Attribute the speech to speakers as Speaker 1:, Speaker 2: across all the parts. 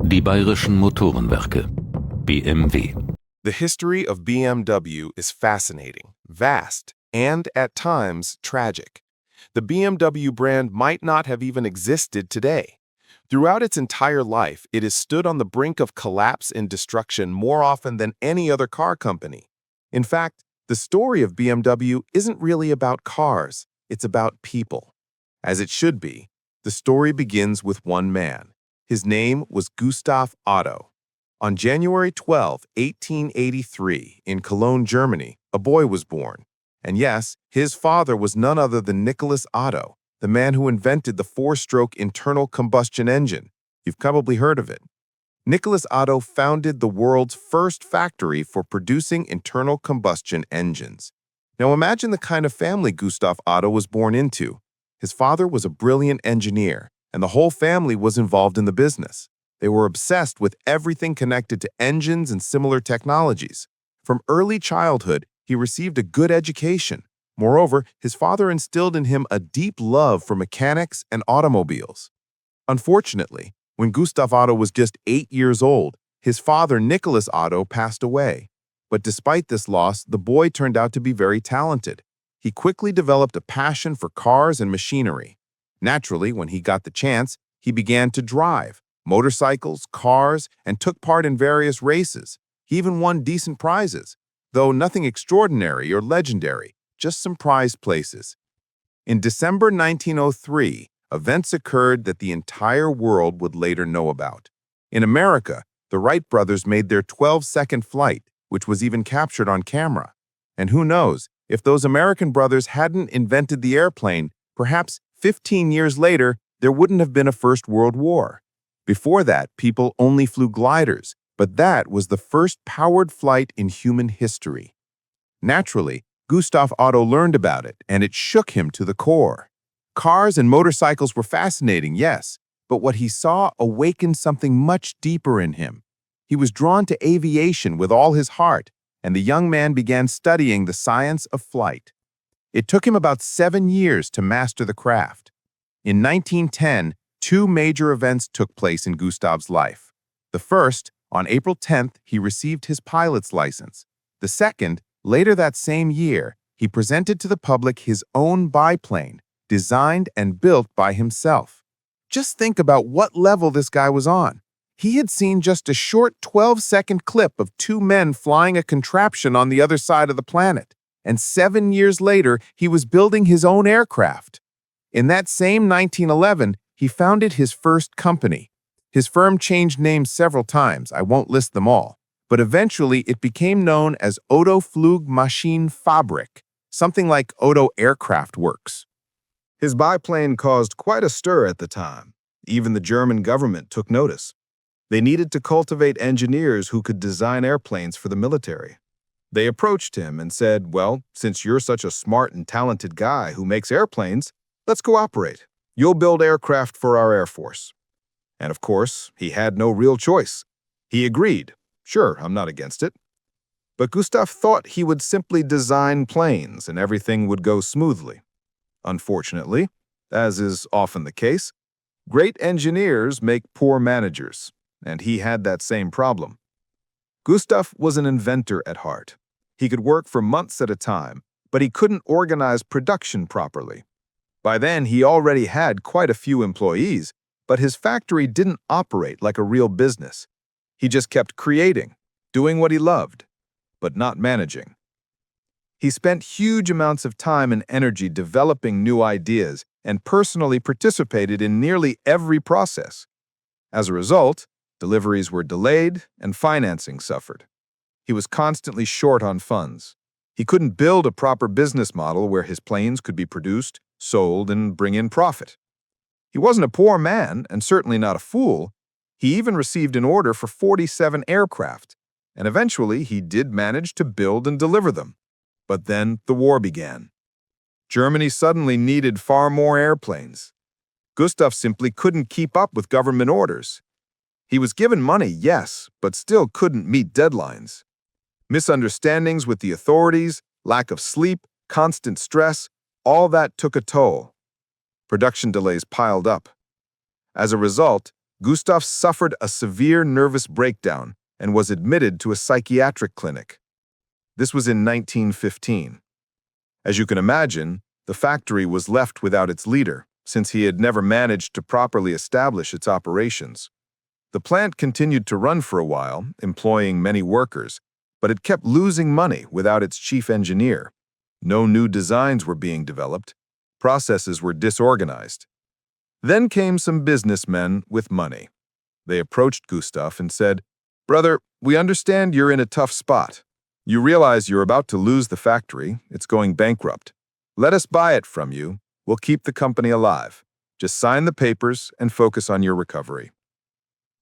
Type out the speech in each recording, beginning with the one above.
Speaker 1: Die Bayerischen Motorenwerke BMW.
Speaker 2: The history of BMW is fascinating, vast, and at times tragic. The BMW brand might not have even existed today. Throughout its entire life, it has stood on the brink of collapse and destruction more often than any other car company. In fact, the story of BMW isn't really about cars, it's about people. As it should be, the story begins with one man. His name was Gustav Otto. On January 12, 1883, in Cologne, Germany, a boy was born. And yes, his father was none other than Nikolaus Otto, the man who invented the four-stroke internal combustion engine. You've probably heard of it. Nikolaus Otto founded the world's first factory for producing internal combustion engines. Now imagine the kind of family Gustav Otto was born into. His father was a brilliant engineer, and the whole family was involved in the business. They were obsessed with everything connected to engines and similar technologies. From early childhood, he received a good education. Moreover, his father instilled in him a deep love for mechanics and automobiles. Unfortunately, when Gustav Otto was just 8 years old, his father, Nikolaus Otto, passed away. But despite this loss, the boy turned out to be very talented. He quickly developed a passion for cars and machinery. Naturally, when he got the chance, he began to drive motorcycles, cars, and took part in various races. He even won decent prizes, though nothing extraordinary or legendary, just some prized places. In December 1903, events occurred that the entire world would later know about. In America, the Wright brothers made their 12-second flight, which was even captured on camera. And who knows, if those American brothers hadn't invented the airplane, perhaps 15 years later, there wouldn't have been a First World War. Before that, people only flew gliders, but that was the first powered flight in human history. Naturally, Gustav Otto learned about it, and it shook him to the core. Cars and motorcycles were fascinating, yes, but what he saw awakened something much deeper in him. He was drawn to aviation with all his heart, and the young man began studying the science of flight. It took him about 7 years to master the craft. In 1910, two major events took place in Gustav's life. The first, on April 10th, he received his pilot's license. The second, later that same year, he presented to the public his own biplane, designed and built by himself. Just think about what level this guy was on. He had seen just a short 12-second clip of two men flying a contraption on the other side of the planet, and 7 years later, he was building his own aircraft. In that same 1911, he founded his first company. His firm changed names several times, I won't list them all, but eventually it became known as Otto Flugmaschinenfabrik, something like Otto Aircraft Works. His biplane caused quite a stir at the time. Even the German government took notice. They needed to cultivate engineers who could design airplanes for the military. They approached him and said, well, since you're such a smart and talented guy who makes airplanes, let's cooperate. You'll build aircraft for our Air Force. And of course, he had no real choice. He agreed. Sure, I'm not against it. But Gustav thought he would simply design planes and everything would go smoothly. Unfortunately, as is often the case, great engineers make poor managers, and he had that same problem. Gustav was an inventor at heart. He could work for months at a time, but he couldn't organize production properly. By then, he already had quite a few employees, but his factory didn't operate like a real business. He just kept creating, doing what he loved, but not managing. He spent huge amounts of time and energy developing new ideas and personally participated in nearly every process. As a result, deliveries were delayed and financing suffered. He was constantly short on funds. He couldn't build a proper business model where his planes could be produced, sold, and bring in profit. He wasn't a poor man, and certainly not a fool. He even received an order for 47 aircraft, and eventually he did manage to build and deliver them. But then the war began. Germany suddenly needed far more airplanes. Gustav simply couldn't keep up with government orders. He was given money, yes, but still couldn't meet deadlines. Misunderstandings with the authorities, lack of sleep, constant stress, all that took a toll. Production delays piled up. As a result, Gustav suffered a severe nervous breakdown and was admitted to a psychiatric clinic. This was in 1915. As you can imagine, the factory was left without its leader, since he had never managed to properly establish its operations. The plant continued to run for a while, employing many workers, but it kept losing money without its chief engineer. No new designs were being developed. Processes were disorganized. Then came some businessmen with money. They approached Gustav and said, "Brother, we understand you're in a tough spot. You realize you're about to lose the factory. It's going bankrupt. Let us buy it from you. We'll keep the company alive. Just sign the papers and focus on your recovery."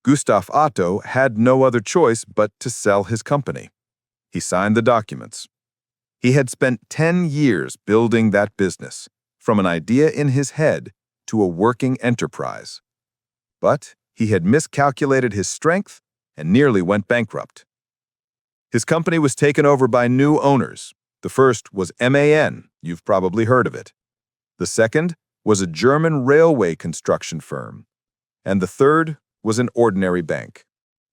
Speaker 2: Gustav Otto had no other choice but to sell his company. He signed the documents. He had spent 10 years building that business, from an idea in his head to a working enterprise. But he had miscalculated his strength and nearly went bankrupt. His company was taken over by new owners. The first was MAN, you've probably heard of it. The second was a German railway construction firm. And the third was an ordinary bank.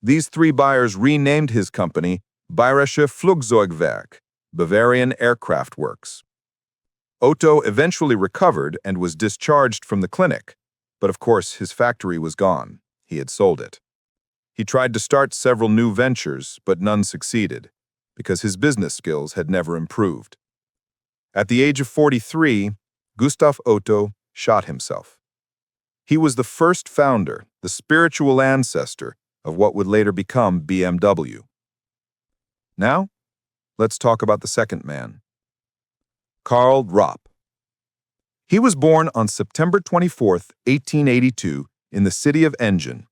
Speaker 2: These three buyers renamed his company Bayerische Flugzeugwerk, Bavarian Aircraft Works. Otto eventually recovered and was discharged from the clinic, but of course his factory was gone. He had sold it. He tried to start several new ventures, but none succeeded, because his business skills had never improved. At the age of 43, Gustav Otto shot himself. He was the first founder, the spiritual ancestor of what would later become BMW. Now, let's talk about the second man, Karl Rapp. He was born on September 24, 1882, in the city of Engen.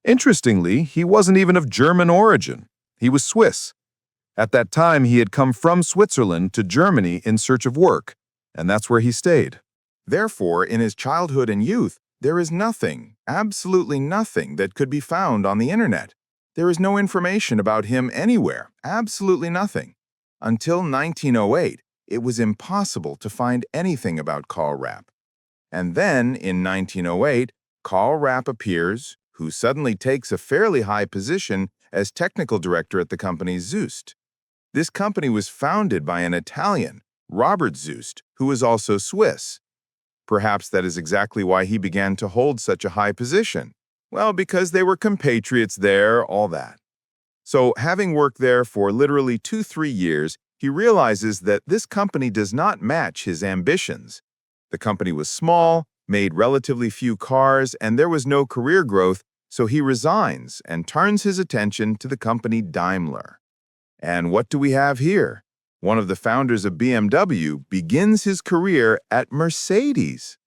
Speaker 2: Interestingly, he wasn't even of German origin. He was Swiss. At that time, he had come from Switzerland to Germany in search of work, and that's where he stayed. Therefore, in his childhood and youth, there is nothing, absolutely nothing, that could be found on the internet. There is no information about him anywhere, absolutely nothing. Until 1908, it was impossible to find anything about Karl Rapp. And then, in 1908, Karl Rapp appears, who suddenly takes a fairly high position as technical director at the company Zust. This company was founded by an Italian, Robert Zust, who was also Swiss. Perhaps that is exactly why he began to hold such a high position. Well, because they were compatriots there, all that. So, having worked there for literally 2-3 years, he realizes that this company does not match his ambitions. The company was small, made relatively few cars, and there was no career growth, so he resigns and turns his attention to the company Daimler. And what do we have here? One of the founders of BMW begins his career at Mercedes.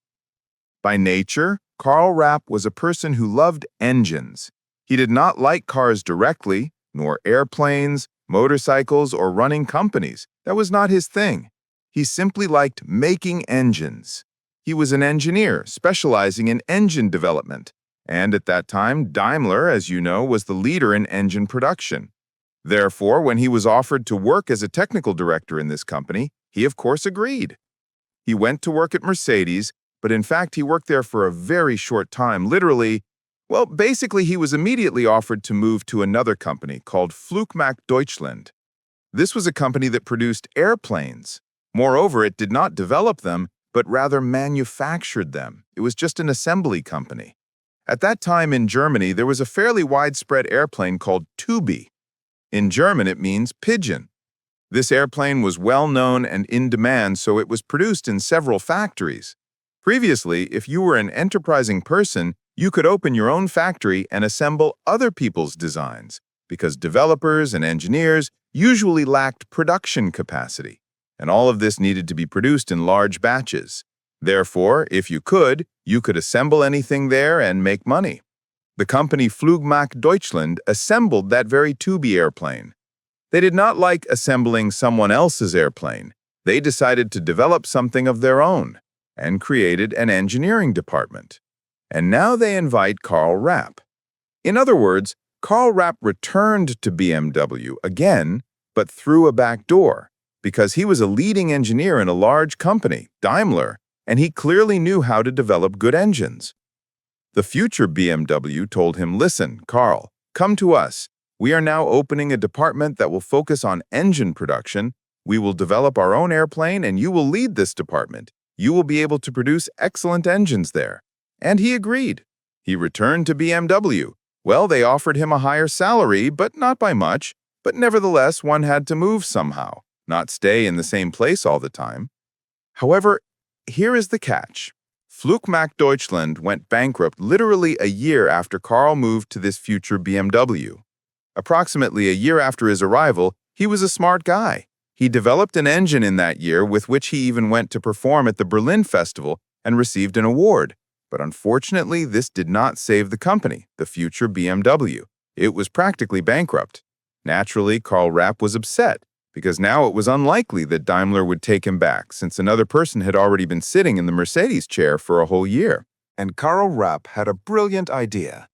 Speaker 2: By nature, Karl Rapp was a person who loved engines. He did not like cars directly, nor airplanes, motorcycles, or running companies. That was not his thing. He simply liked making engines. He was an engineer specializing in engine development. And at that time, Daimler, as you know, was the leader in engine production. Therefore, when he was offered to work as a technical director in this company, he of course agreed. He went to work at Mercedes, but in fact he worked there for a very short time, literally. Well, basically he was immediately offered to move to another company called Flugmacht Deutschland. This was a company that produced airplanes. Moreover, it did not develop them, but rather manufactured them. It was just an assembly company. At that time in Germany, there was a fairly widespread airplane called Tubi. In German, it means pigeon. This airplane was well known and in demand, so it was produced in several factories. Previously, if you were an enterprising person, you could open your own factory and assemble other people's designs, because developers and engineers usually lacked production capacity, and all of this needed to be produced in large batches. Therefore, if you could assemble anything there and make money. The company Flugmacht Deutschland assembled that very Tubi airplane. They did not like assembling someone else's airplane. They decided to develop something of their own and created an engineering department. And now they invite Karl Rapp. In other words, Karl Rapp returned to BMW again, but through a back door, because he was a leading engineer in a large company, Daimler, and he clearly knew how to develop good engines. The future BMW told him, "Listen, Carl, come to us. We are now opening a department that will focus on engine production. We will develop our own airplane and you will lead this department. You will be able to produce excellent engines there." And he agreed. He returned to BMW. Well, they offered him a higher salary, but not by much. But nevertheless, one had to move somehow, not stay in the same place all the time. However, here is the catch. Flugmacht Deutschland went bankrupt literally a year after Carl moved to this future BMW. Approximately a year after his arrival, he was a smart guy. He developed an engine in that year with which he even went to perform at the Berlin Festival and received an award. But unfortunately, this did not save the company, the future BMW. It was practically bankrupt. Naturally, Karl Rapp was upset, because now it was unlikely that Daimler would take him back, since another person had already been sitting in the Mercedes chair for a whole year. And Karl Rapp had a brilliant idea.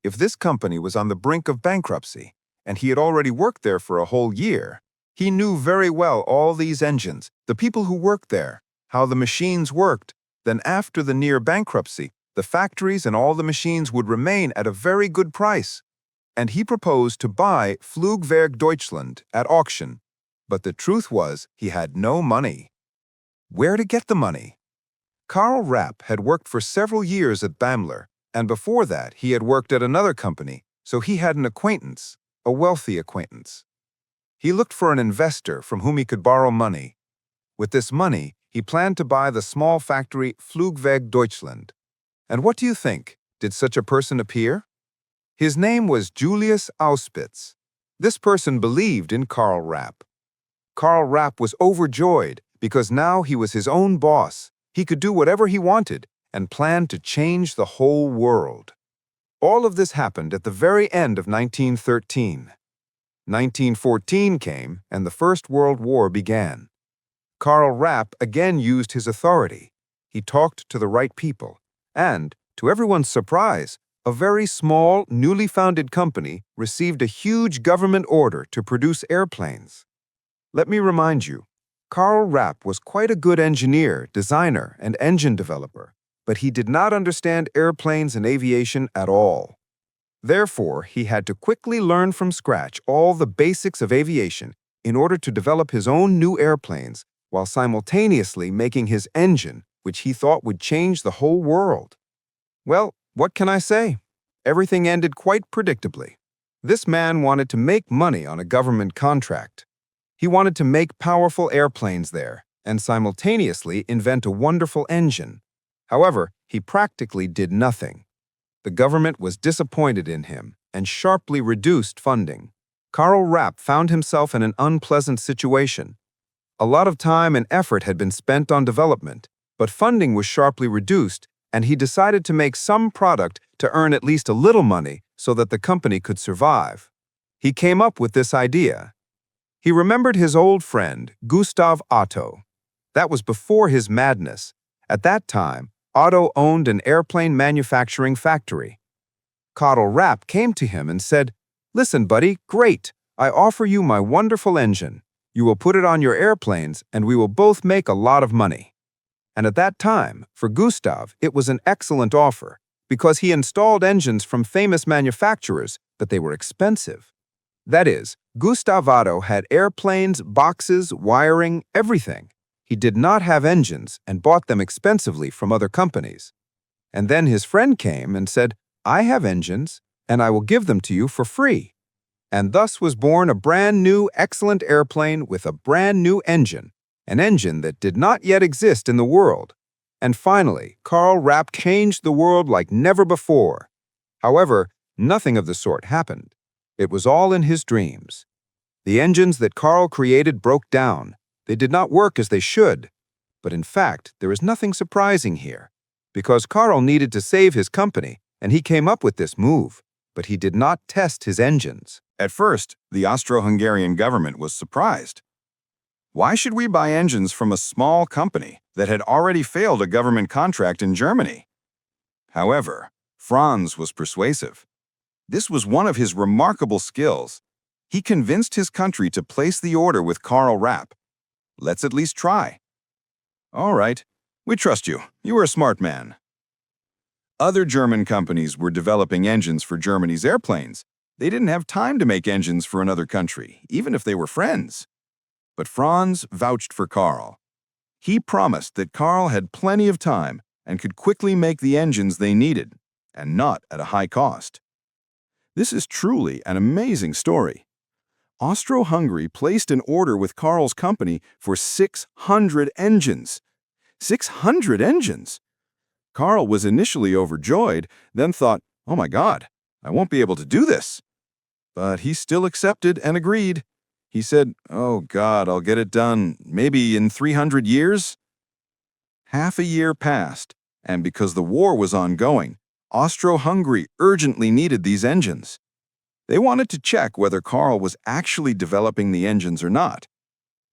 Speaker 2: If this company was on the brink of bankruptcy, and he had already worked there for a whole year, he knew very well all these engines, the people who worked there, how the machines worked. Then after the near bankruptcy, the factories and all the machines would remain at a very good price. And he proposed to buy Flugwerk Deutschland at auction. But the truth was, he had no money. Where to get the money? Karl Rapp had worked for several years at Daimler, and before that he had worked at another company, so he had an acquaintance, a wealthy acquaintance. He looked for an investor from whom he could borrow money. With this money, he planned to buy the small factory Flugwerk Deutschland. And what do you think? Did such a person appear? His name was Julius Auspitz. This person believed in Karl Rapp. Karl Rapp was overjoyed because now he was his own boss. He could do whatever he wanted and planned to change the whole world. All of this happened at the very end of 1913. 1914 came and the First World War began. Karl Rapp again used his authority. He talked to the right people, and, to everyone's surprise, a very small, newly founded company received a huge government order to produce airplanes. Let me remind you, Karl Rapp was quite a good engineer, designer, and engine developer, but he did not understand airplanes and aviation at all. Therefore, he had to quickly learn from scratch all the basics of aviation in order to develop his own new airplanes, while simultaneously making his engine, which he thought would change the whole world. Well, what can I say? Everything ended quite predictably. This man wanted to make money on a government contract. He wanted to make powerful airplanes there and simultaneously invent a wonderful engine. However, he practically did nothing. The government was disappointed in him and sharply reduced funding. Karl Rapp found himself in an unpleasant situation. A lot of time and effort had been spent on development, but funding was sharply reduced, and he decided to make some product to earn at least a little money so that the company could survive. He came up with this idea. He remembered his old friend, Gustav Otto. That was before his madness. At that time, Otto owned an airplane manufacturing factory. Karl Rapp came to him and said, "Listen, buddy, great. I offer you my wonderful engine. You will put it on your airplanes, and we will both make a lot of money." And at that time, for Gustav, it was an excellent offer, because he installed engines from famous manufacturers, but they were expensive. That is, Gustav Otto had airplanes, boxes, wiring, everything. He did not have engines and bought them expensively from other companies. And then his friend came and said, "I have engines, and I will give them to you for free." And thus was born a brand new, excellent airplane with a brand new engine, an engine that did not yet exist in the world. And finally, Karl Rapp changed the world like never before. However, nothing of the sort happened. It was all in his dreams. The engines that Karl created broke down. They did not work as they should. But in fact, there is nothing surprising here, because Karl needed to save his company, and he came up with this move, but he did not test his engines. At first, the Austro-Hungarian government was surprised. Why should we buy engines from a small company that had already failed a government contract in Germany? However, Franz was persuasive. This was one of his remarkable skills. He convinced his country to place the order with Karl Rapp. Let's at least try. All right, we trust you. You are a smart man.
Speaker 3: Other German companies were developing engines for Germany's airplanes. They didn't have time to make engines for another country, even if they were friends. But Franz vouched for Karl. He promised that Karl had plenty of time and could quickly make the engines they needed, and not at a high cost. This is truly an amazing story. Austro-Hungary placed an order with Karl's company for 600 engines. 600 engines! Karl was initially overjoyed, then thought, "Oh my God, I won't be able to do this." But he still accepted and agreed. He said, "Oh God, I'll get it done, maybe in 300 years?" Half a year passed, and because the war was ongoing, Austro-Hungary urgently needed these engines. They wanted to check whether Karl was actually developing the engines or not.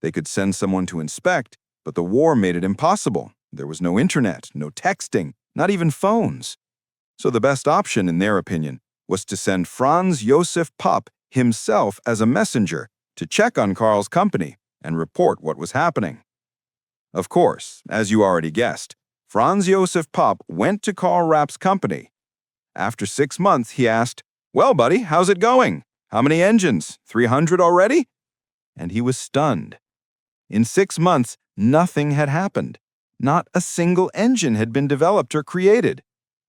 Speaker 3: They could send someone to inspect, but the war made it impossible. There was no internet, no texting, not even phones. So the best option, in their opinion, was to send Franz Josef Popp himself as a messenger to check on Karl's company and report what was happening. Of course, as you already guessed, Franz Josef Popp went to Karl Rapp's company. After 6 months, he asked, "Well, buddy, how's it going? How many engines? 300 already?" And he was stunned. In 6 months, nothing had happened. Not a single engine had been developed or created.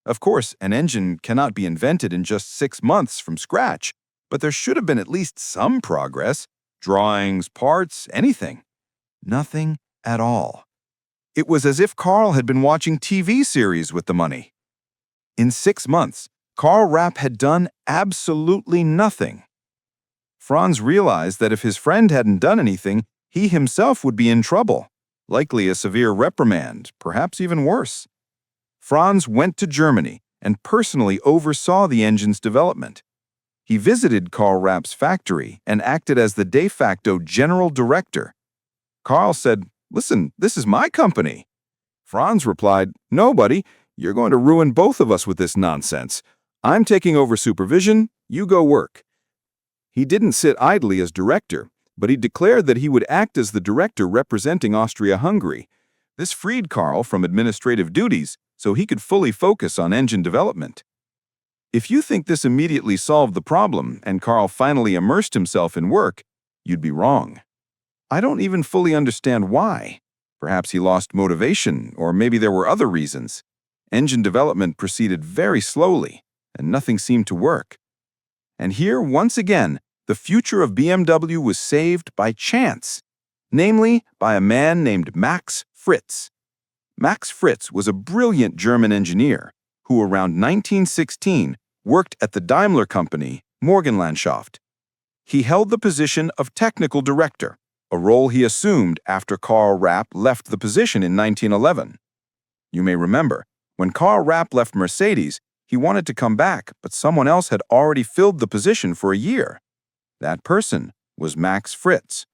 Speaker 3: Of course, an engine cannot be invented in just 6 months from scratch, but there should have been at least some progress. Drawings, parts, anything. Nothing at all. It was as if Karl had been watching TV series with the money. In 6 months, Karl Rapp had done absolutely nothing. Franz realized that if his friend hadn't done anything, he himself would be in trouble, likely a severe reprimand, perhaps even worse. Franz went to Germany and personally oversaw the engine's development. He visited Karl Rapp's factory and acted as the de facto general director. Karl said, "Listen, this is my company." Franz replied, "No, buddy, you're going to ruin both of us with this nonsense. I'm taking over supervision, you go work." He didn't sit idly as director, but he declared that he would act as the director representing Austria-Hungary. This freed Karl from administrative duties so he could fully focus on engine development. If you think this immediately solved the problem and Karl finally immersed himself in work, you'd be wrong. I don't even fully understand why. Perhaps he lost motivation, or maybe there were other reasons. Engine development proceeded very slowly, and nothing seemed to work. And here, once again, the future of BMW was saved by chance, namely by a man named Max Fritz. Max Fritz was a brilliant German engineer who, around 1916, worked at the Daimler company, Morgenlandschaft. He held the position of technical director, a role he assumed after Karl Rapp left the position in 1911. You may remember, when Karl Rapp left Mercedes, he wanted to come back, but someone else had already filled the position for a year. That person was Max Fritz.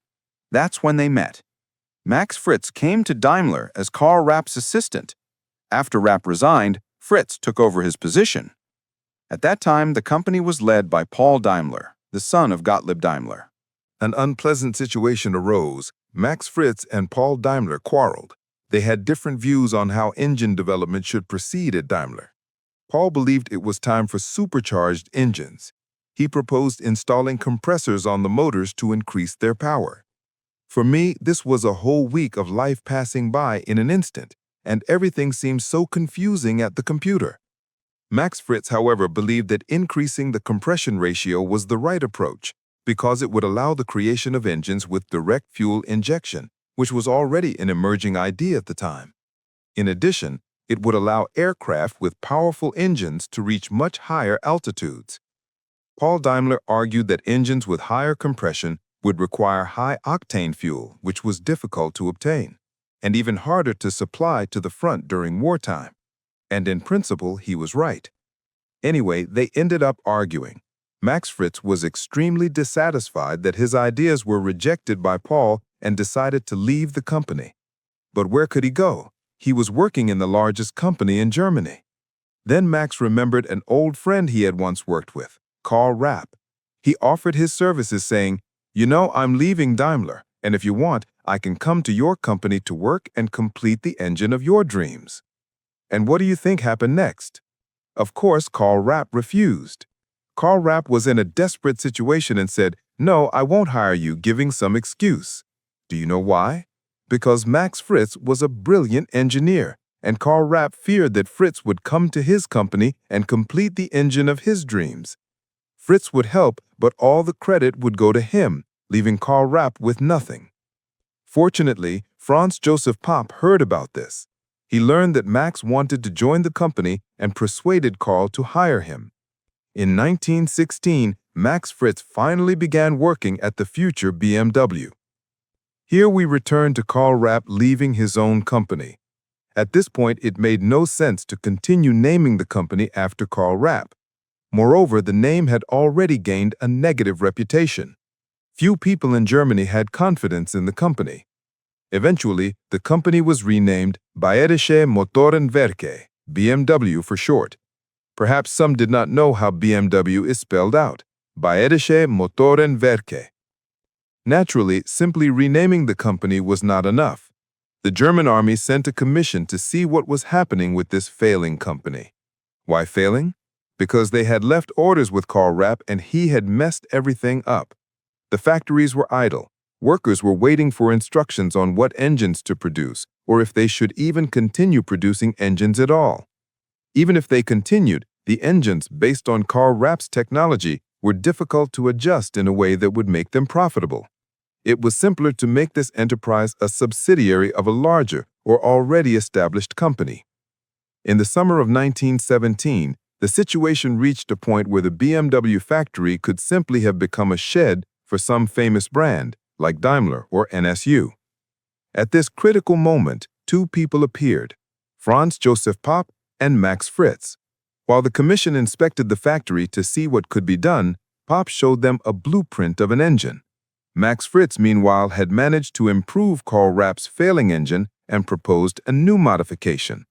Speaker 3: That's when they met. Max Fritz came to Daimler as Karl Rapp's assistant. After Rapp resigned, Fritz took over his position. At that time, the company was led by Paul Daimler, the son of Gottlieb Daimler.
Speaker 2: An unpleasant situation arose. Max Fritz and Paul Daimler quarreled. They had different views on how engine development should proceed at Daimler. Paul believed it was time for supercharged engines. He proposed installing compressors on the motors to increase their power. For me, this was a whole week of life passing by in an instant, and everything seemed so confusing at the computer. Max Fritz, however, believed that increasing the compression ratio was the right approach because it would allow the creation of engines with direct fuel injection, which was already an emerging idea at the time. In addition, it would allow aircraft with powerful engines to reach much higher altitudes. Paul Daimler argued that engines with higher compression would require high-octane fuel, which was difficult to obtain, and even harder to supply to the front during wartime. And in principle, he was right. Anyway, they ended up arguing. Max Fritz was extremely dissatisfied that his ideas were rejected by Paul and decided to leave the company. But where could he go? He was working in the largest company in Germany. Then Max remembered an old friend he had once worked with, Karl Rapp. He offered his services saying, "You know, I'm leaving Daimler, and if you want, I can come to your company to work and complete the engine of your dreams." And what do you think happened next? Of course, Karl Rapp refused. Karl Rapp was in a desperate situation and said, "No, I won't hire you," giving some excuse. Do you know why? Because Max Fritz was a brilliant engineer, and Karl Rapp feared that Fritz would come to his company and complete the engine of his dreams. Fritz would help, but all the credit would go to him, leaving Karl Rapp with nothing. Fortunately, Franz Joseph Popp heard about this. He learned that Max wanted to join the company and persuaded Karl to hire him. In 1916, Max Fritz finally began working at the future BMW. Here we return to Karl Rapp leaving his own company. At this point, it made no sense to continue naming the company after Karl Rapp. Moreover, the name had already gained a negative reputation. Few people in Germany had confidence in the company. Eventually, the company was renamed Bayerische Motorenwerke, BMW for short. Perhaps some did not know how BMW is spelled out, Bayerische Motorenwerke. Naturally, simply renaming the company was not enough. The German army sent a commission to see what was happening with this failing company. Why failing? Because they had left orders with Karl Rapp and he had messed everything up. The factories were idle. Workers were waiting for instructions on what engines to produce, or if they should even continue producing engines at all. Even if they continued, the engines based on Karl Rapp's technology were difficult to adjust in a way that would make them profitable. It was simpler to make this enterprise a subsidiary of a larger or already established company. In the summer of 1917, the situation reached a point where the BMW factory could simply have become a shed for some famous brand, like Daimler or NSU. At this critical moment, two people appeared, Franz Joseph Popp and Max Fritz. While the commission inspected the factory to see what could be done, Popp showed them a blueprint of an engine. Max Fritz, meanwhile, had managed to improve Karl Rapp's failing engine and proposed a new modification.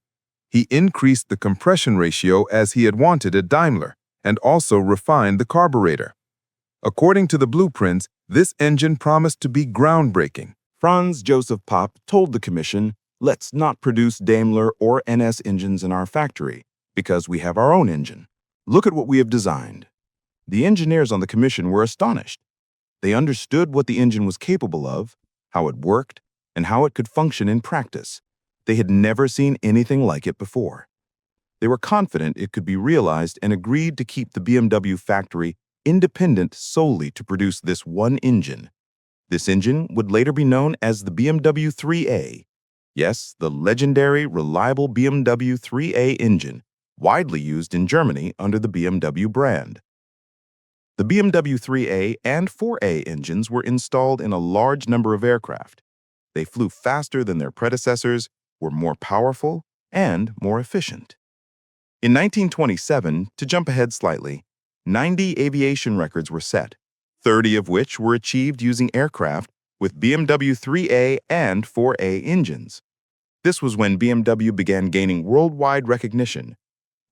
Speaker 2: He increased the compression ratio as he had wanted at Daimler, and also refined the carburetor. According to the blueprints, this engine promised to be groundbreaking.
Speaker 3: Franz Joseph Popp told the commission, "Let's not produce Daimler or NS engines in our factory, because we have our own engine. Look at what we have designed." The engineers on the commission were astonished. They understood what the engine was capable of, how it worked, and how it could function in practice. They had never seen anything like it before. They were confident it could be realized and agreed to keep the BMW factory independent solely to produce this one engine. This engine would later be known as the BMW 3A. Yes, the legendary, reliable BMW 3A engine, widely used in Germany under the BMW brand. The BMW 3A and 4A engines were installed in a large number of aircraft. They flew faster than their predecessors, were more powerful, and more efficient. In 1927, to jump ahead slightly, 90 aviation records were set, 30 of which were achieved using aircraft with BMW 3A and 4A engines. This was when BMW began gaining worldwide recognition.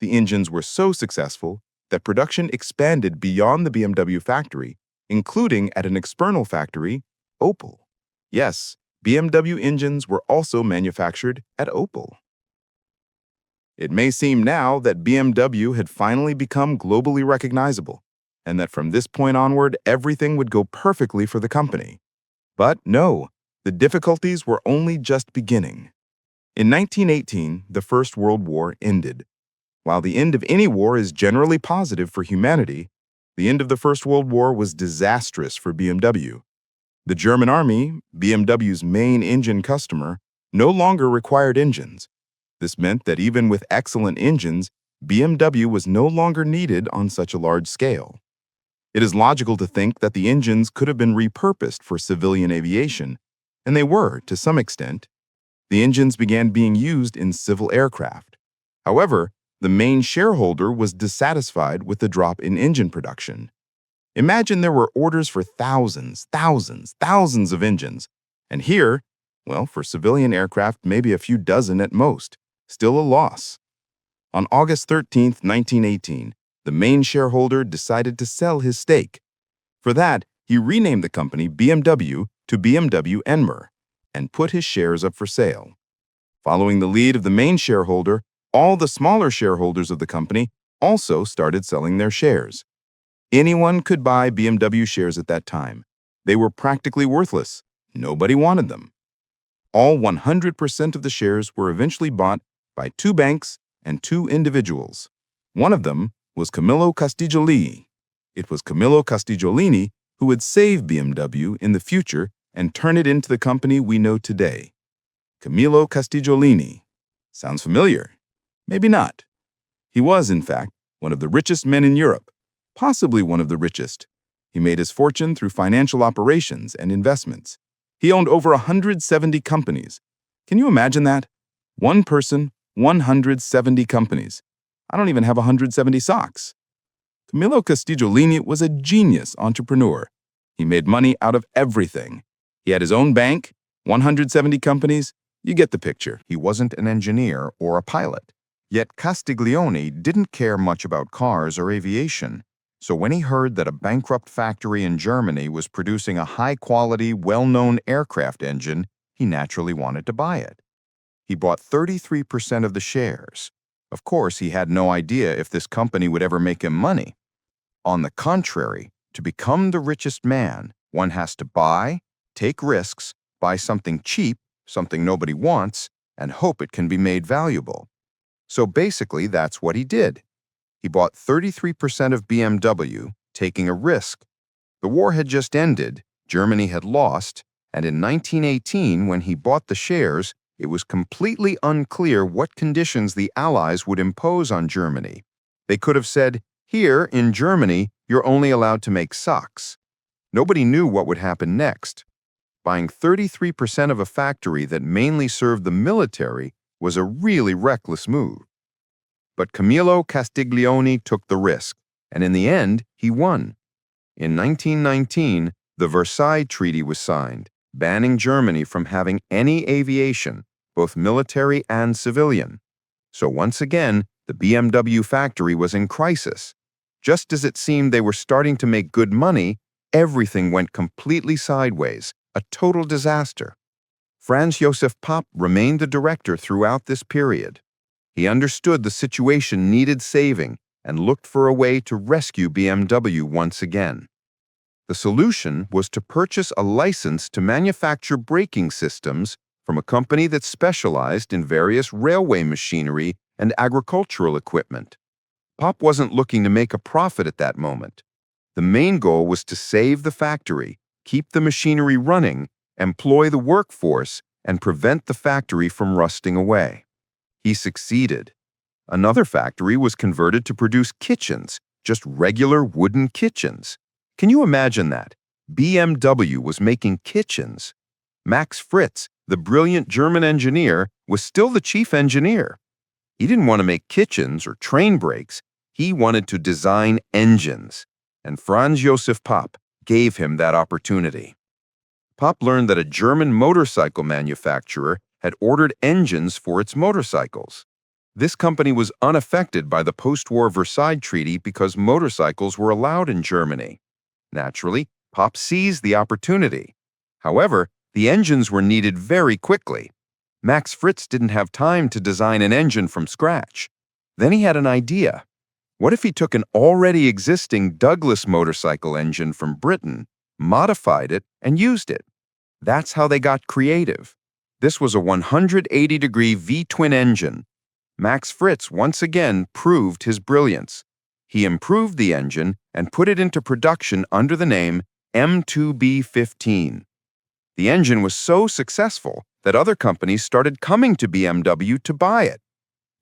Speaker 3: The engines were so successful that production expanded beyond the BMW factory, including at an external factory, Opel. Yes, BMW engines were also manufactured at Opel. It may seem now that BMW had finally become globally recognizable, and that from this point onward everything would go perfectly for the company. But no, the difficulties were only just beginning. In 1918, the First World War ended. While the end of any war is generally positive for humanity, the end of the First World War was disastrous for BMW. The German army, BMW's main engine customer, no longer required engines. This meant that even with excellent engines, BMW was no longer needed on such a large scale. It is logical to think that the engines could have been repurposed for civilian aviation, and they were to some extent. The engines began being used in civil aircraft. However, the main shareholder was dissatisfied with the drop in engine production. Imagine there were orders for thousands of engines, and here, well, for civilian aircraft, maybe a few dozen at most, still a loss. On August 13, 1918, the main shareholder decided to sell his stake. For that, he renamed the company BMW to BMW Enmer and put his shares up for sale. Following the lead of the main shareholder, all the smaller shareholders of the company
Speaker 2: also started selling their shares. Anyone could buy BMW shares at that time. They were practically worthless. Nobody wanted them. All 100% of the shares were eventually bought by 2 banks and 2 individuals. One of them was Camillo Castiglioni. It was Camillo Castiglioni who would save BMW in the future and turn it into the company we know today. Camillo Castiglioni. Sounds familiar? Maybe not. He was, in fact, one of the richest men in Europe, possibly one of the richest. He made his fortune through financial operations and investments. He owned over 170 companies. Can you imagine that? One person, 170 companies. I don't even have 170 socks. Camillo Castiglioni was a genius entrepreneur. He made money out of everything. He had his own bank, 170 companies. You get the picture.
Speaker 4: He wasn't an engineer or a pilot. Yet Castiglioni didn't care much about cars or aviation. So when he heard that a bankrupt factory in Germany was producing a high-quality, well-known aircraft engine, he naturally wanted to buy it. He bought 33% of the shares. Of course, he had no idea if this company would ever make him money. On the contrary, to become the richest man, one has to buy, take risks, buy something cheap, something nobody wants, and hope it can be made valuable. So basically, that's what he did. He bought 33% of BMW, taking a risk. The war had just ended, Germany had lost, and in 1918, when he bought the shares, it was completely unclear what conditions the Allies would impose on Germany. They could have said, "Here, in Germany, you're only allowed to make socks." Nobody knew what would happen next. Buying 33% of a factory that mainly served the military was a really reckless move. But Camillo Castiglioni took the risk, and in the end, he won. In 1919, the Versailles Treaty was signed, banning Germany from having any aviation, both military and civilian. So once again, the BMW factory was in crisis. Just as it seemed they were starting to make good money, everything went completely sideways, a total disaster. Franz Josef Popp remained the director throughout this period. He understood the situation needed saving and looked for a way to rescue BMW once again. The solution was to purchase a license to manufacture braking systems from a company that specialized in various railway machinery and agricultural equipment. Popp wasn't looking to make a profit at that moment. The main goal was to save the factory, keep the machinery running, employ the workforce, and prevent the factory from rusting away. He succeeded. Another factory was converted to produce kitchens, just regular wooden kitchens. Can you imagine that? BMW was making kitchens. Max Fritz, the brilliant German engineer, was still the chief engineer. He didn't want to make kitchens or train brakes. He wanted to design engines. And Franz Josef Popp gave him that opportunity. Popp learned that a German motorcycle manufacturer had ordered engines for its motorcycles. This company was unaffected by the post-war Versailles Treaty because motorcycles were allowed in Germany. Naturally, Popp seized the opportunity. However, the engines were needed very quickly. Max Fritz didn't have time to design an engine from scratch. Then he had an idea. What if he took an already existing Douglas motorcycle engine from Britain, modified it, and used it? That's how they got creative. This was a 180-degree V-twin engine. Max Fritz once again proved his brilliance. He improved the engine and put it into production under the name M2B15. The engine was so successful that other companies started coming to BMW to buy it.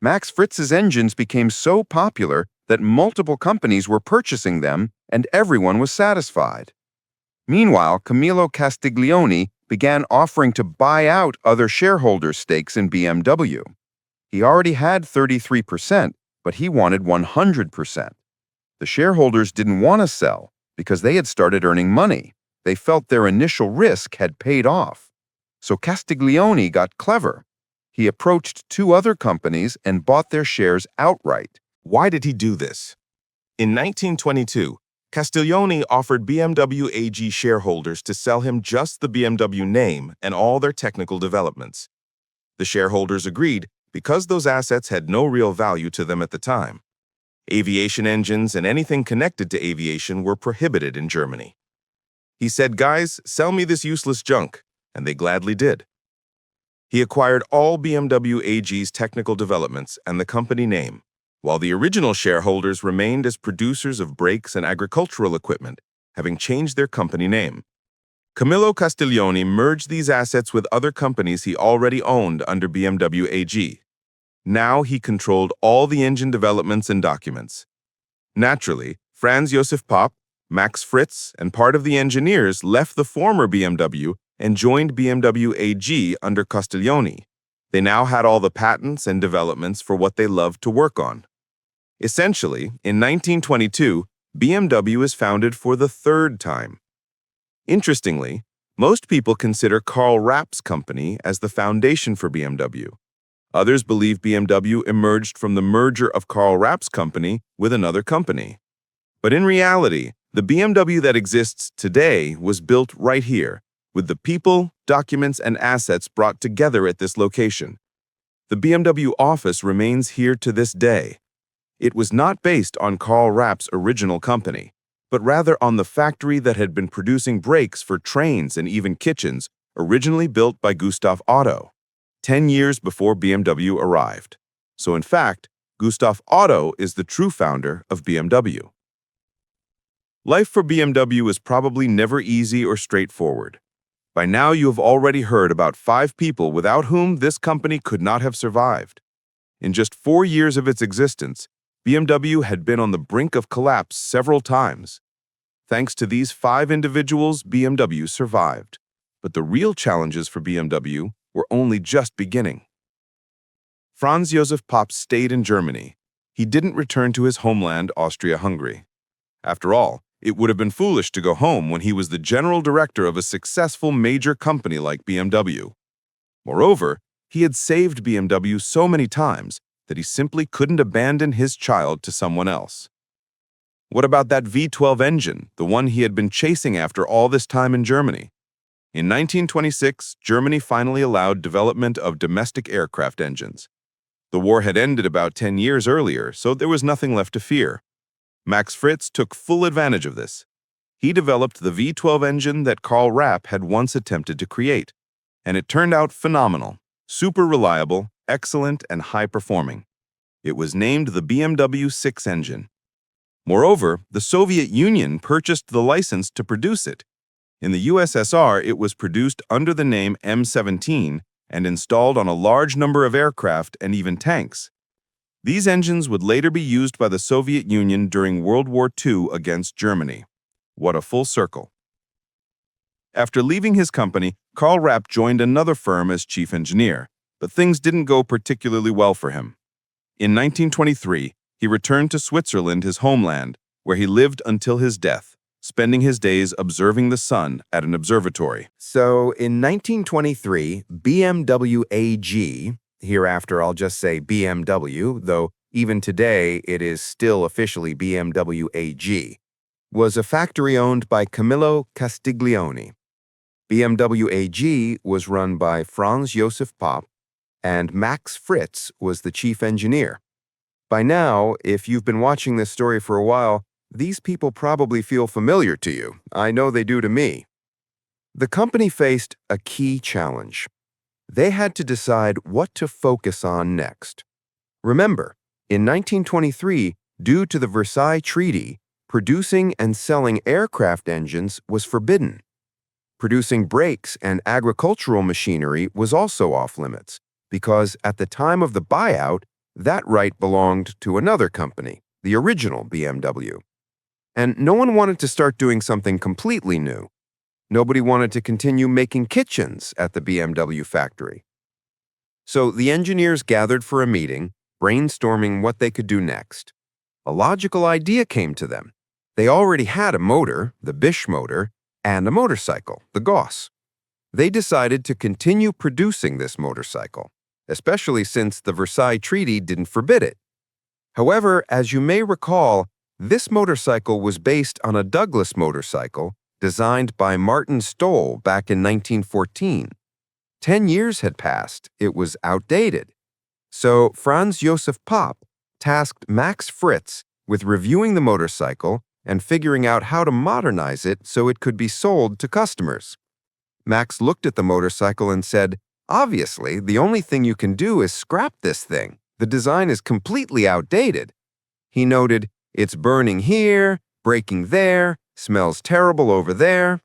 Speaker 4: Max Fritz's engines became so popular that multiple companies were purchasing them and everyone was satisfied. Meanwhile, Camillo Castiglioni began offering to buy out other shareholders' stakes in BMW. He already had 33%, but he wanted 100%. The shareholders didn't want to sell because they had started earning money. They felt their initial risk had paid off. So Castiglioni got clever. He approached 2 other companies and bought their shares outright.
Speaker 2: Why did he do this? In 1922, Castiglioni offered BMW AG shareholders to sell him just the BMW name and all their technical developments. The shareholders agreed because those assets had no real value to them at the time. Aviation engines and anything connected to aviation were prohibited in Germany. He said, "Guys, sell me this useless junk," and they gladly did. He acquired all BMW AG's technical developments and the company name, while the original shareholders remained as producers of brakes and agricultural equipment, having changed their company name. Camillo Castiglioni merged these assets with other companies he already owned under BMW AG. Now he controlled all the engine developments and documents. Naturally, Franz Josef Popp, Max Fritz, and part of the engineers left the former BMW and joined BMW AG under Castiglioni. They now had all the patents and developments for what they loved to work on. Essentially, in 1922, BMW is founded for the third time. Interestingly, most people consider Karl Rapp's company as the foundation for BMW. Others believe BMW emerged from the merger of Karl Rapp's company with another company. But in reality, the BMW that exists today was built right here, with the people, documents, and assets brought together at this location. The BMW office remains here to this day. It was not based on Karl Rapp's original company, but rather on the factory that had been producing brakes for trains and even kitchens, originally built by Gustav Otto, 10 years before BMW arrived. So in fact, Gustav Otto is the true founder of BMW. Life for BMW is probably never easy or straightforward. By now you have already heard about 5 people without whom this company could not have survived. In just 4 years of its existence, BMW had been on the brink of collapse several times. Thanks to these 5 individuals, BMW survived. But the real challenges for BMW were only just beginning. Franz Josef Popp stayed in Germany. He didn't return to his homeland, Austria-Hungary. After all, it would have been foolish to go home when he was the general director of a successful major company like BMW. Moreover, he had saved BMW so many times that he simply couldn't abandon his child to someone else. What about that V12 engine, the one he had been chasing after all this time in Germany? In 1926, Germany finally allowed development of domestic aircraft engines. The war had ended about 10 years earlier, so there was nothing left to fear. Max Fritz took full advantage of this. He developed the V12 engine that Karl Rapp had once attempted to create, and it turned out phenomenal, super reliable, excellent, and high-performing. It was named the BMW 6 engine. Moreover, the Soviet Union purchased the license to produce it. In the USSR, it was produced under the name M17 and installed on a large number of aircraft and even tanks. These engines would later be used by the Soviet Union during World War II against Germany. What a full circle. After leaving his company, Karl Rapp joined another firm as chief engineer, but things didn't go particularly well for him. In 1923, he returned to Switzerland, his homeland, where he lived until his death, spending his days observing the sun at an observatory.
Speaker 5: So in 1923, BMW AG, hereafter I'll just say BMW, though even today it is still officially BMW AG, was a factory owned by Camillo Castiglioni. BMW AG was run by Franz Josef Popp, and Max Fritz was the chief engineer. By now, if you've been watching this story for a while, these people probably feel familiar to you. I know they do to me. The company faced a key challenge. They had to decide what to focus on next. Remember, in 1923, due to the Versailles Treaty, producing and selling aircraft engines was forbidden. Producing brakes and agricultural machinery was also off-limits, because at the time of the buyout, that right belonged to another company, the original BMW. And no one wanted to start doing something completely new. Nobody wanted to continue making kitchens at the BMW factory. So the engineers gathered for a meeting, brainstorming what they could do next. A logical idea came to them. They already had a motor, the Bisch motor, and a motorcycle, the Gauss. They decided to continue producing this motorcycle, especially since the Versailles Treaty didn't forbid it. However, as you may recall, this motorcycle was based on a Douglas motorcycle designed by Martin Stoll back in 1914. 10 years had passed. It was outdated. So Franz Josef Popp tasked Max Fritz with reviewing the motorcycle and figuring out how to modernize it so it could be sold to customers. Max looked at the motorcycle and said, "Obviously, the only thing you can do is scrap this thing. The design is completely outdated." He noted, "It's burning here, braking there, smells terrible over there."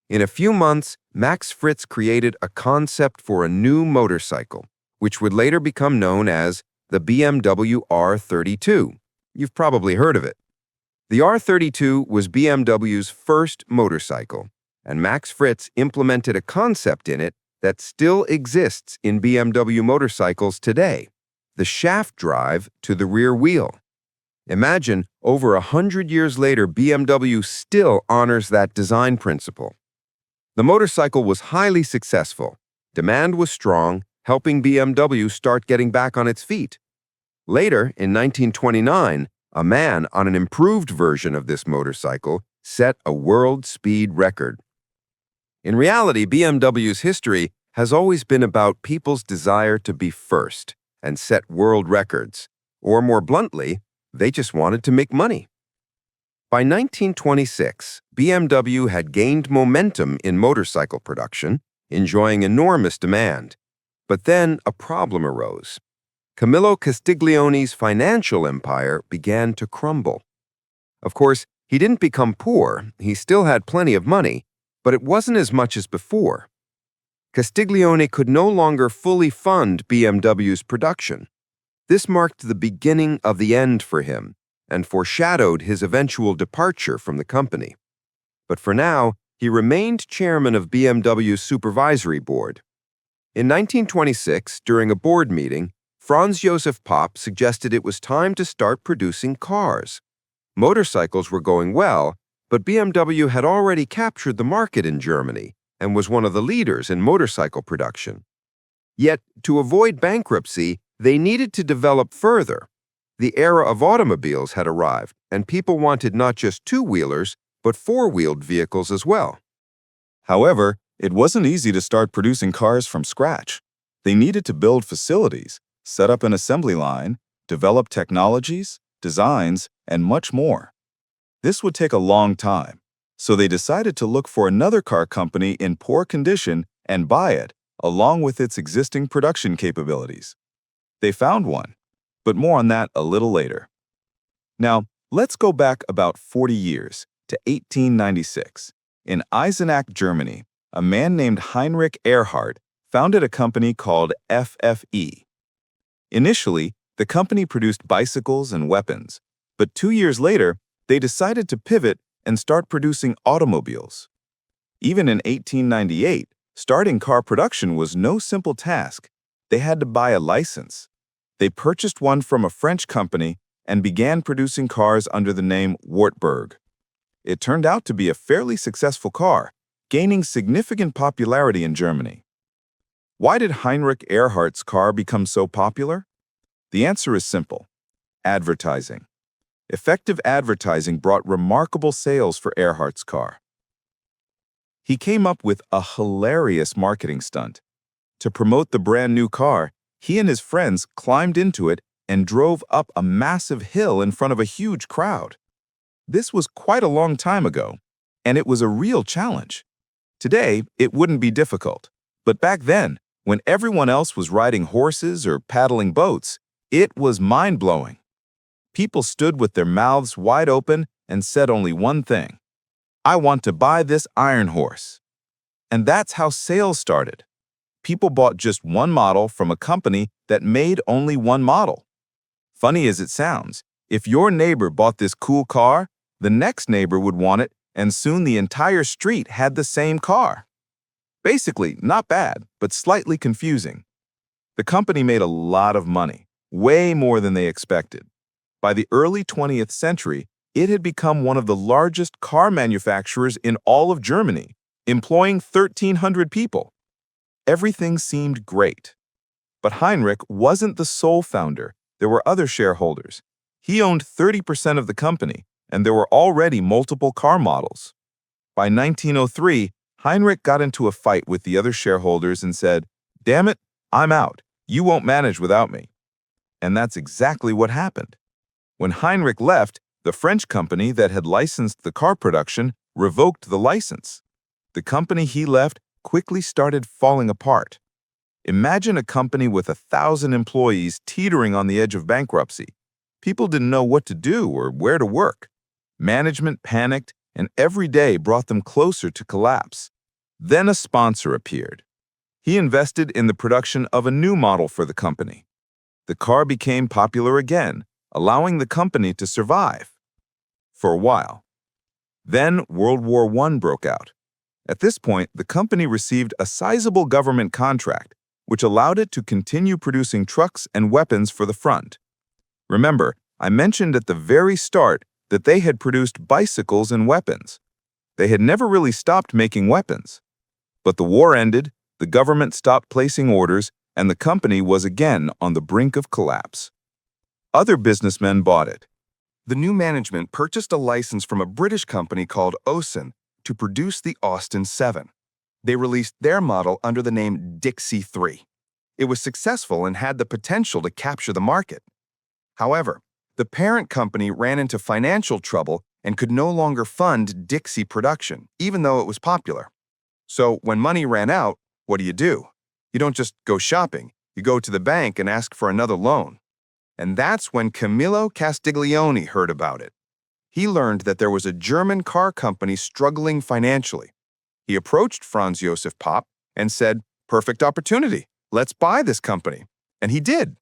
Speaker 5: In a few months, Max Fritz created a concept for a new motorcycle, which would later become known as the BMW R32. You've probably heard of it. The R32 was BMW's first motorcycle, and Max Fritz implemented a concept in it that still exists in BMW motorcycles today: the shaft drive to the rear wheel. Imagine, over 100 years later, BMW still honors that design principle. The motorcycle was highly successful. Demand was strong, helping BMW start getting back on its feet. Later, in 1929, a man on an improved version of this motorcycle set a world speed record. In reality, BMW's history has always been about people's desire to be first and set world records, or more bluntly, they just wanted to make money. By 1926, BMW had gained momentum in motorcycle production, enjoying enormous demand. But then a problem arose. Camillo Castiglione's financial empire began to crumble. Of course, he didn't become poor, he still had plenty of money, but it wasn't as much as before. Castiglione could no longer fully fund BMW's production. This marked the beginning of the end for him and foreshadowed his eventual departure from the company. But for now, he remained chairman of BMW's supervisory board. In 1926, during a board meeting, Franz Josef Popp suggested it was time to start producing cars. Motorcycles were going well, but BMW had already captured the market in Germany and was one of the leaders in motorcycle production. Yet, to avoid bankruptcy, they needed to develop further. The era of automobiles had arrived, and people wanted not just two-wheelers, but four-wheeled vehicles as well.
Speaker 3: However, it wasn't easy to start producing cars from scratch. They needed to build facilities, set up an assembly line, develop technologies, designs, and much more. This would take a long time, so they decided to look for another car company in poor condition and buy it, along with its existing production capabilities. They found one, but more on that a little later. Now, let's go back about 40 years to 1896. In Eisenach, Germany, a man named Heinrich Erhardt founded a company called FFE. Initially, the company produced bicycles and weapons, but 2 years later, they decided to pivot and start producing automobiles. Even in 1898, starting car production was no simple task. They had to buy a license. They purchased one from a French company and began producing cars under the name Wartburg. It turned out to be a fairly successful car, gaining significant popularity in Germany. Why did Heinrich Erhardt's car become so popular? The answer is simple: advertising. Effective advertising brought remarkable sales for Erhardt's car. He came up with a hilarious marketing stunt. To promote the brand new car, he and his friends climbed into it and drove up a massive hill in front of a huge crowd. This was quite a long time ago, and it was a real challenge. Today, it wouldn't be difficult, but back then, when everyone else was riding horses or paddling boats, it was mind-blowing. People stood with their mouths wide open and said only one thing: "I want to buy this iron horse." And that's how sales started. People bought just one model from a company that made only one model. Funny as it sounds, if your neighbor bought this cool car, the next neighbor would want it, and soon the entire street had the same car. Basically, not bad, but slightly confusing. The company made a lot of money, way more than they expected. By the early 20th century, it had become one of the largest car manufacturers in all of Germany, employing 1,300 people. Everything seemed great. But Heinrich wasn't the sole founder. There were other shareholders. He owned 30% of the company, and there were already multiple car models. By 1903, Heinrich got into a fight with the other shareholders and said, "Damn it, I'm out. You won't manage without me." And that's exactly what happened. When Heinrich left, the French company that had licensed the car production revoked the license. The company he left quickly started falling apart. Imagine a company with 1,000 employees teetering on the edge of bankruptcy. People didn't know what to do or where to work. Management panicked, and every day brought them closer to collapse. Then a sponsor appeared. He invested in the production of a new model for the company. The car became popular again, allowing the company to survive. For a while. Then World War I broke out. At this point, the company received a sizable government contract, which allowed it to continue producing trucks and weapons for the front. Remember, I mentioned at the very start that they had produced bicycles and weapons. They had never really stopped making weapons. But the war ended, the government stopped placing orders, and the company was again on the brink of collapse. Other businessmen bought it.
Speaker 2: The new management purchased a license from a British company called Osen to produce the Austin 7. They released their model under the name Dixie 3. It was successful and had the potential to capture the market. However, the parent company ran into financial trouble and could no longer fund Dixie production, even though it was popular. So when money ran out, what do? You don't just go shopping. You go to the bank and ask for another loan. And that's when Camillo Castiglione heard about it. He learned that there was a German car company struggling financially. He approached Franz Josef Popp and said, "Perfect opportunity. Let's buy this company." And he did.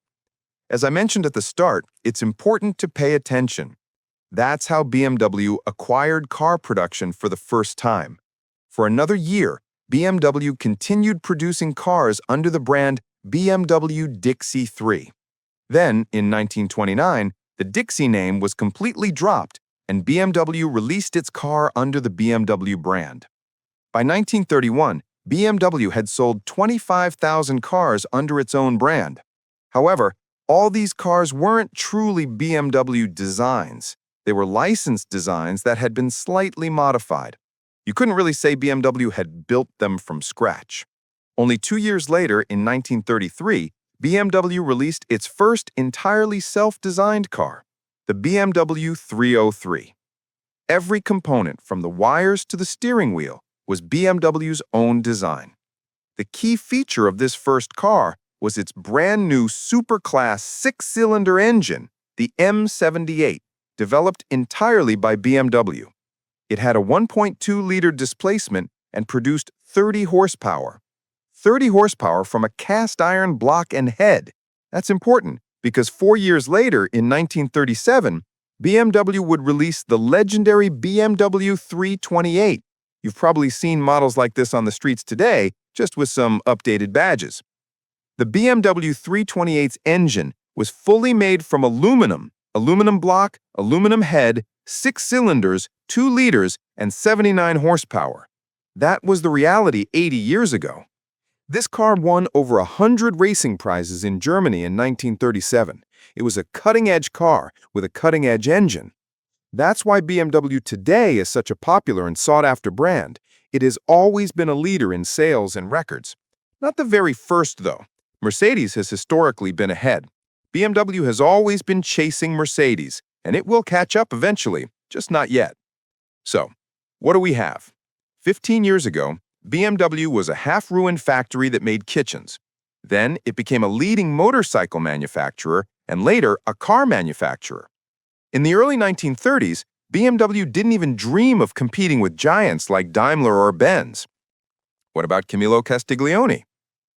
Speaker 2: As I mentioned at the start, it's important to pay attention. That's how BMW acquired car production for the first time. For another year, BMW continued producing cars under the brand BMW Dixie 3. Then, in 1929, the Dixie name was completely dropped, and BMW released its car under the BMW brand. By 1931, BMW had sold 25,000 cars under its own brand. However, all these cars weren't truly BMW designs. They were licensed designs that had been slightly modified. You couldn't really say BMW had built them from scratch. Only 2 years later, in 1933, BMW released its first entirely self-designed car, the BMW 303. Every component, from the wires to the steering wheel, was BMW's own design. The key feature of this first car was its brand new superclass 6-cylinder engine, the M78, developed entirely by BMW. It had a 1.2-liter displacement and produced 30 horsepower. 30 horsepower from a cast iron block and head. That's important because 4 years later, in 1937, BMW would release the legendary BMW 328. You've probably seen models like this on the streets today, just with some updated badges. The BMW 328's engine was fully made from aluminum block, aluminum head, 6 cylinders, 2 liters, and 79 horsepower. That was the reality 80 years ago. This car won over 100 racing prizes in Germany in 1937. It was a cutting-edge car with a cutting-edge engine. That's why BMW today is such a popular and sought-after brand. It has always been a leader in sales and records. Not the very first, though. Mercedes has historically been ahead. BMW has always been chasing Mercedes, and it will catch up eventually, just not yet. So, what do we have? 15 years ago, BMW was a half-ruined factory that made kitchens. Then it became a leading motorcycle manufacturer and later a car manufacturer. In the early 1930s, BMW didn't even dream of competing with giants like Daimler or Benz. What about Camillo Castiglione?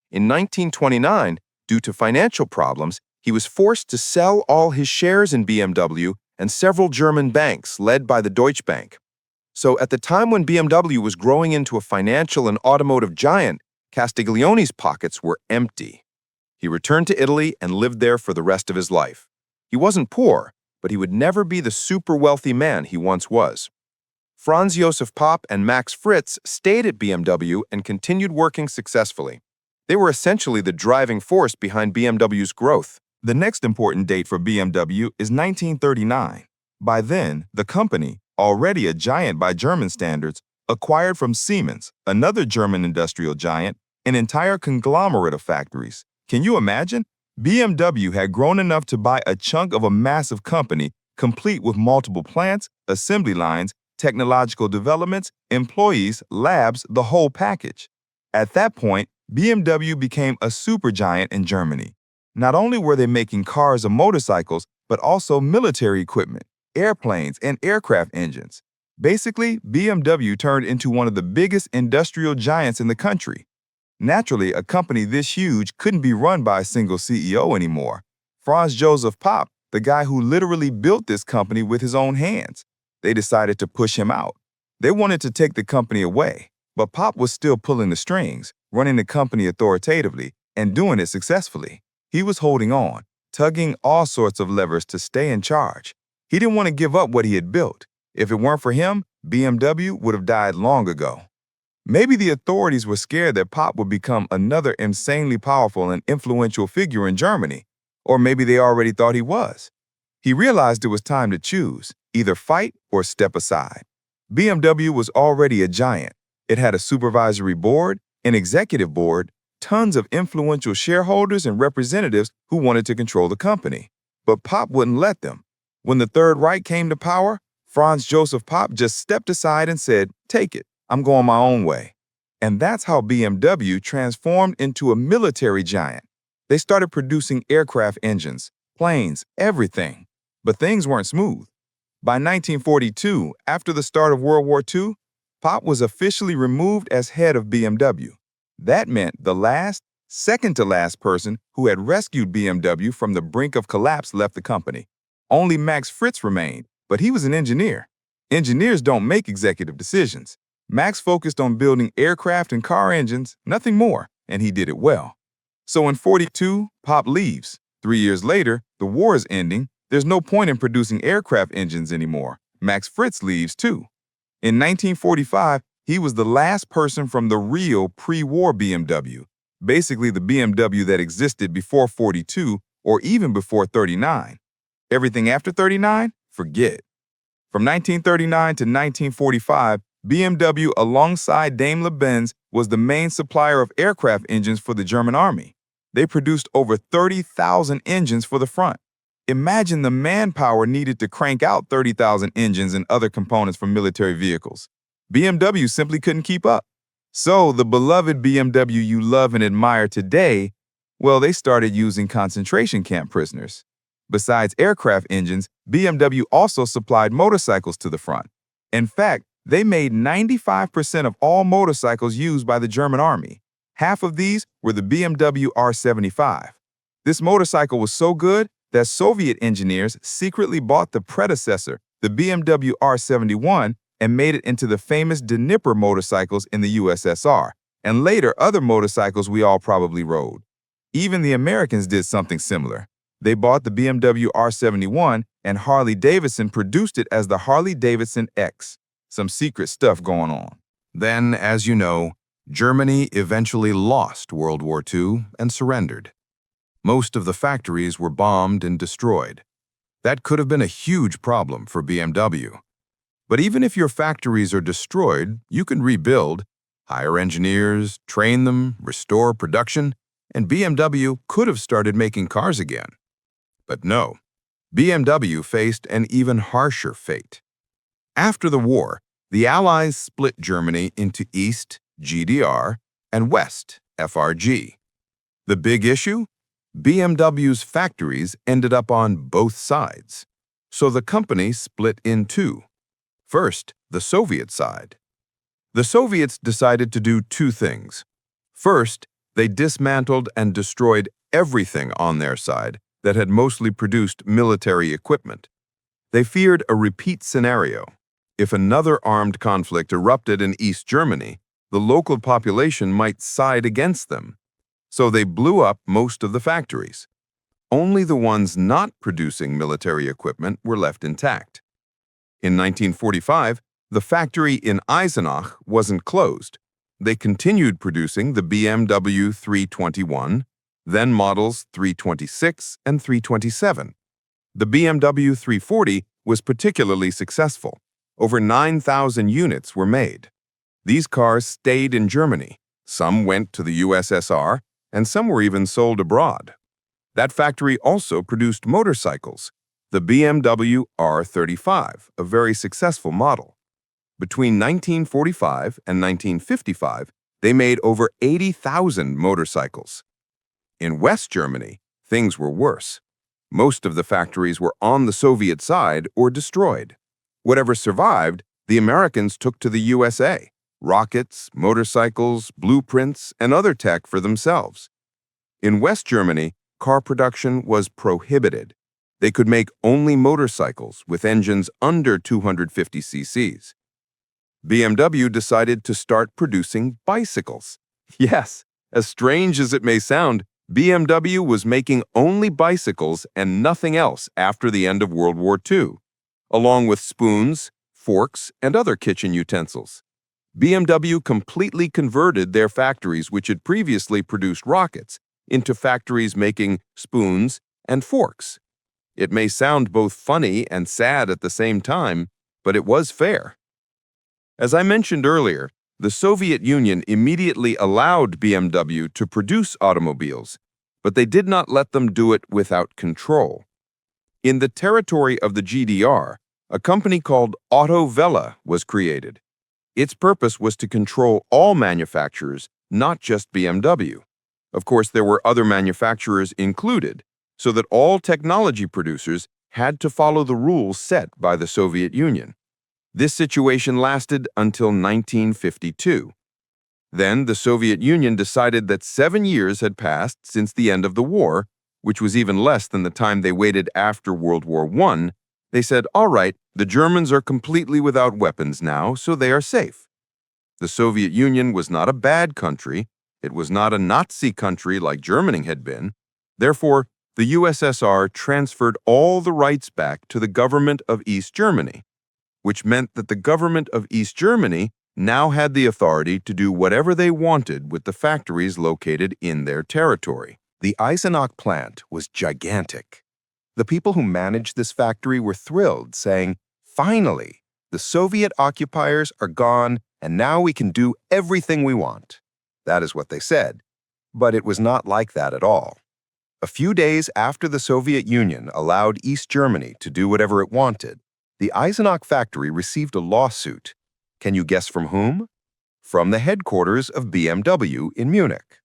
Speaker 2: In 1929, due to financial problems, he was forced to sell all his shares in BMW and several German banks led by the Deutsche Bank. So at the time when BMW was growing into a financial and automotive giant, Castiglione's pockets were empty. He returned to Italy and lived there for the rest of his life. He wasn't poor, but he would never be the super wealthy man he once was. Franz Josef Popp and Max Fritz stayed at BMW and continued working successfully. They were essentially the driving force behind BMW's growth.
Speaker 3: The next important date for BMW is 1939. By then, the company, already a giant by German standards, acquired from Siemens, another German industrial giant, an entire conglomerate of factories. Can you imagine? BMW had grown enough to buy a chunk of a massive company
Speaker 2: complete with multiple plants, assembly lines, technological developments, employees, labs, the whole package. At that point, BMW became a supergiant in Germany. Not only were they making cars and motorcycles, but also military equipment, airplanes, and aircraft engines. Basically, BMW turned into one of the biggest industrial giants in the country. Naturally, a company this huge couldn't be run by a single CEO anymore. Franz Joseph Popp, the guy who literally built this company with his own hands, they decided to push him out. They wanted to take the company away, but Popp was still pulling the strings, running the company authoritatively, and doing it successfully. He was holding on, tugging all sorts of levers to stay in charge. He didn't want to give up what he had built. If it weren't for him, BMW would have died long ago. Maybe the authorities were scared that Popp would become another insanely powerful and influential figure in Germany, or maybe they already thought he was. He realized it was time to choose, either fight or step aside. BMW was already a giant. It had a supervisory board, an executive board, tons of influential shareholders and representatives who wanted to control the company. But Popp wouldn't let them. When the Third Reich came to power, Franz Joseph Popp just stepped aside and said, "Take it, I'm going my own way." And that's how BMW transformed into a military giant. They started producing aircraft engines, planes, everything. But things weren't smooth. By 1942, after the start of World War II, Popp was officially removed as head of BMW. That meant the second-to-last person who had rescued BMW from the brink of collapse left the company. Only Max Friz remained, but he was an engineer. Engineers don't make executive decisions. Max focused on building aircraft and car engines, nothing more, and he did it well. So in 42, Popp leaves. 3 years later, the war is ending. There's no point in producing aircraft engines anymore. Max Friz leaves too. In 1945, he was the last person from the real pre-war BMW, basically the BMW that existed before 42 or even before 39. Everything after 39? Forget. From 1939 to 1945, BMW alongside Daimler-Benz was the main supplier of aircraft engines for the German army. They produced over 30,000 engines for the front. Imagine the manpower needed to crank out 30,000 engines and other components for military vehicles. BMW simply couldn't keep up. So the beloved BMW you love and admire today, well, they started using concentration camp prisoners. Besides aircraft engines, BMW also supplied motorcycles to the front. In fact, they made 95% of all motorcycles used by the German army. Half of these were the BMW R75. This motorcycle was so good that Soviet engineers secretly bought the predecessor, the BMW R71, and made it into the famous Dnieper motorcycles in the USSR, and later other motorcycles we all probably rode. Even the Americans did something similar. They bought the BMW R71, and Harley-Davidson produced it as the Harley-Davidson X. Some secret stuff going on.
Speaker 4: Then, as you know, Germany eventually lost World War II and surrendered. Most of the factories were bombed and destroyed. That could have been a huge problem for BMW. But even if your factories are destroyed, you can rebuild, hire engineers, train them, restore production, and BMW could have started making cars again. But no, BMW faced an even harsher fate. After the war, the Allies split Germany into East, GDR, and West, FRG. The big issue? BMW's factories ended up on both sides. So the company split in two. First, the Soviet side. The Soviets decided to do two things. First, they dismantled and destroyed everything on their side that had mostly produced military equipment. They feared a repeat scenario. If another armed conflict erupted in East Germany, the local population might side against them. So they blew up most of the factories. Only the ones not producing military equipment were left intact. In 1945, the factory in Eisenach wasn't closed. They continued producing the BMW 321, then models 326 and 327. The BMW 340 was particularly successful. Over 9,000 units were made. These cars stayed in Germany. Some went to the USSR, and some were even sold abroad. That factory also produced motorcycles.
Speaker 2: The BMW R35, a very successful model. Between 1945 and 1955, they made over 80,000 motorcycles. In West Germany, things were worse. Most of the factories were on the Soviet side or destroyed. Whatever survived, the Americans took to the USA, rockets, motorcycles, blueprints, and other tech for themselves. In West Germany, car production was prohibited. They could make only motorcycles with engines under 250 cc's. BMW decided to start producing bicycles. Yes, as strange as it may sound, BMW was making only bicycles and nothing else after the end of World War II, along with spoons, forks, and other kitchen utensils. BMW completely converted their factories, which had previously produced rockets, into factories making spoons and forks. It may sound both funny and sad at the same time, but it was fair. As I mentioned earlier, the Soviet Union immediately allowed BMW to produce automobiles, but they did not let them do it without control. In the territory of the GDR, a company called Otto Welle was created. Its purpose was to control all manufacturers, not just BMW. Of course, there were other manufacturers included, so that all technology producers had to follow the rules set by the Soviet Union. This situation lasted until 1952. Then the Soviet Union decided that 7 years had passed since the end of the war, which was even less than the time they waited after World War I. They said, all right, the Germans are completely without weapons now, so they are safe. The Soviet Union was not a bad country. It was not a Nazi country like Germany had been. Therefore, the USSR transferred all the rights back to the government of East Germany, which meant that the government of East Germany now had the authority to do whatever they wanted with the factories located in their territory.
Speaker 5: The Eisenach plant was gigantic. The people who managed this factory were thrilled, saying, "Finally, the Soviet occupiers are gone, and now we can do everything we want." That is what they said, but it was not like that at all. A few days after the Soviet Union allowed East Germany to do whatever it wanted, the Eisenach factory received a lawsuit. Can you guess from whom? From the headquarters of BMW in Munich.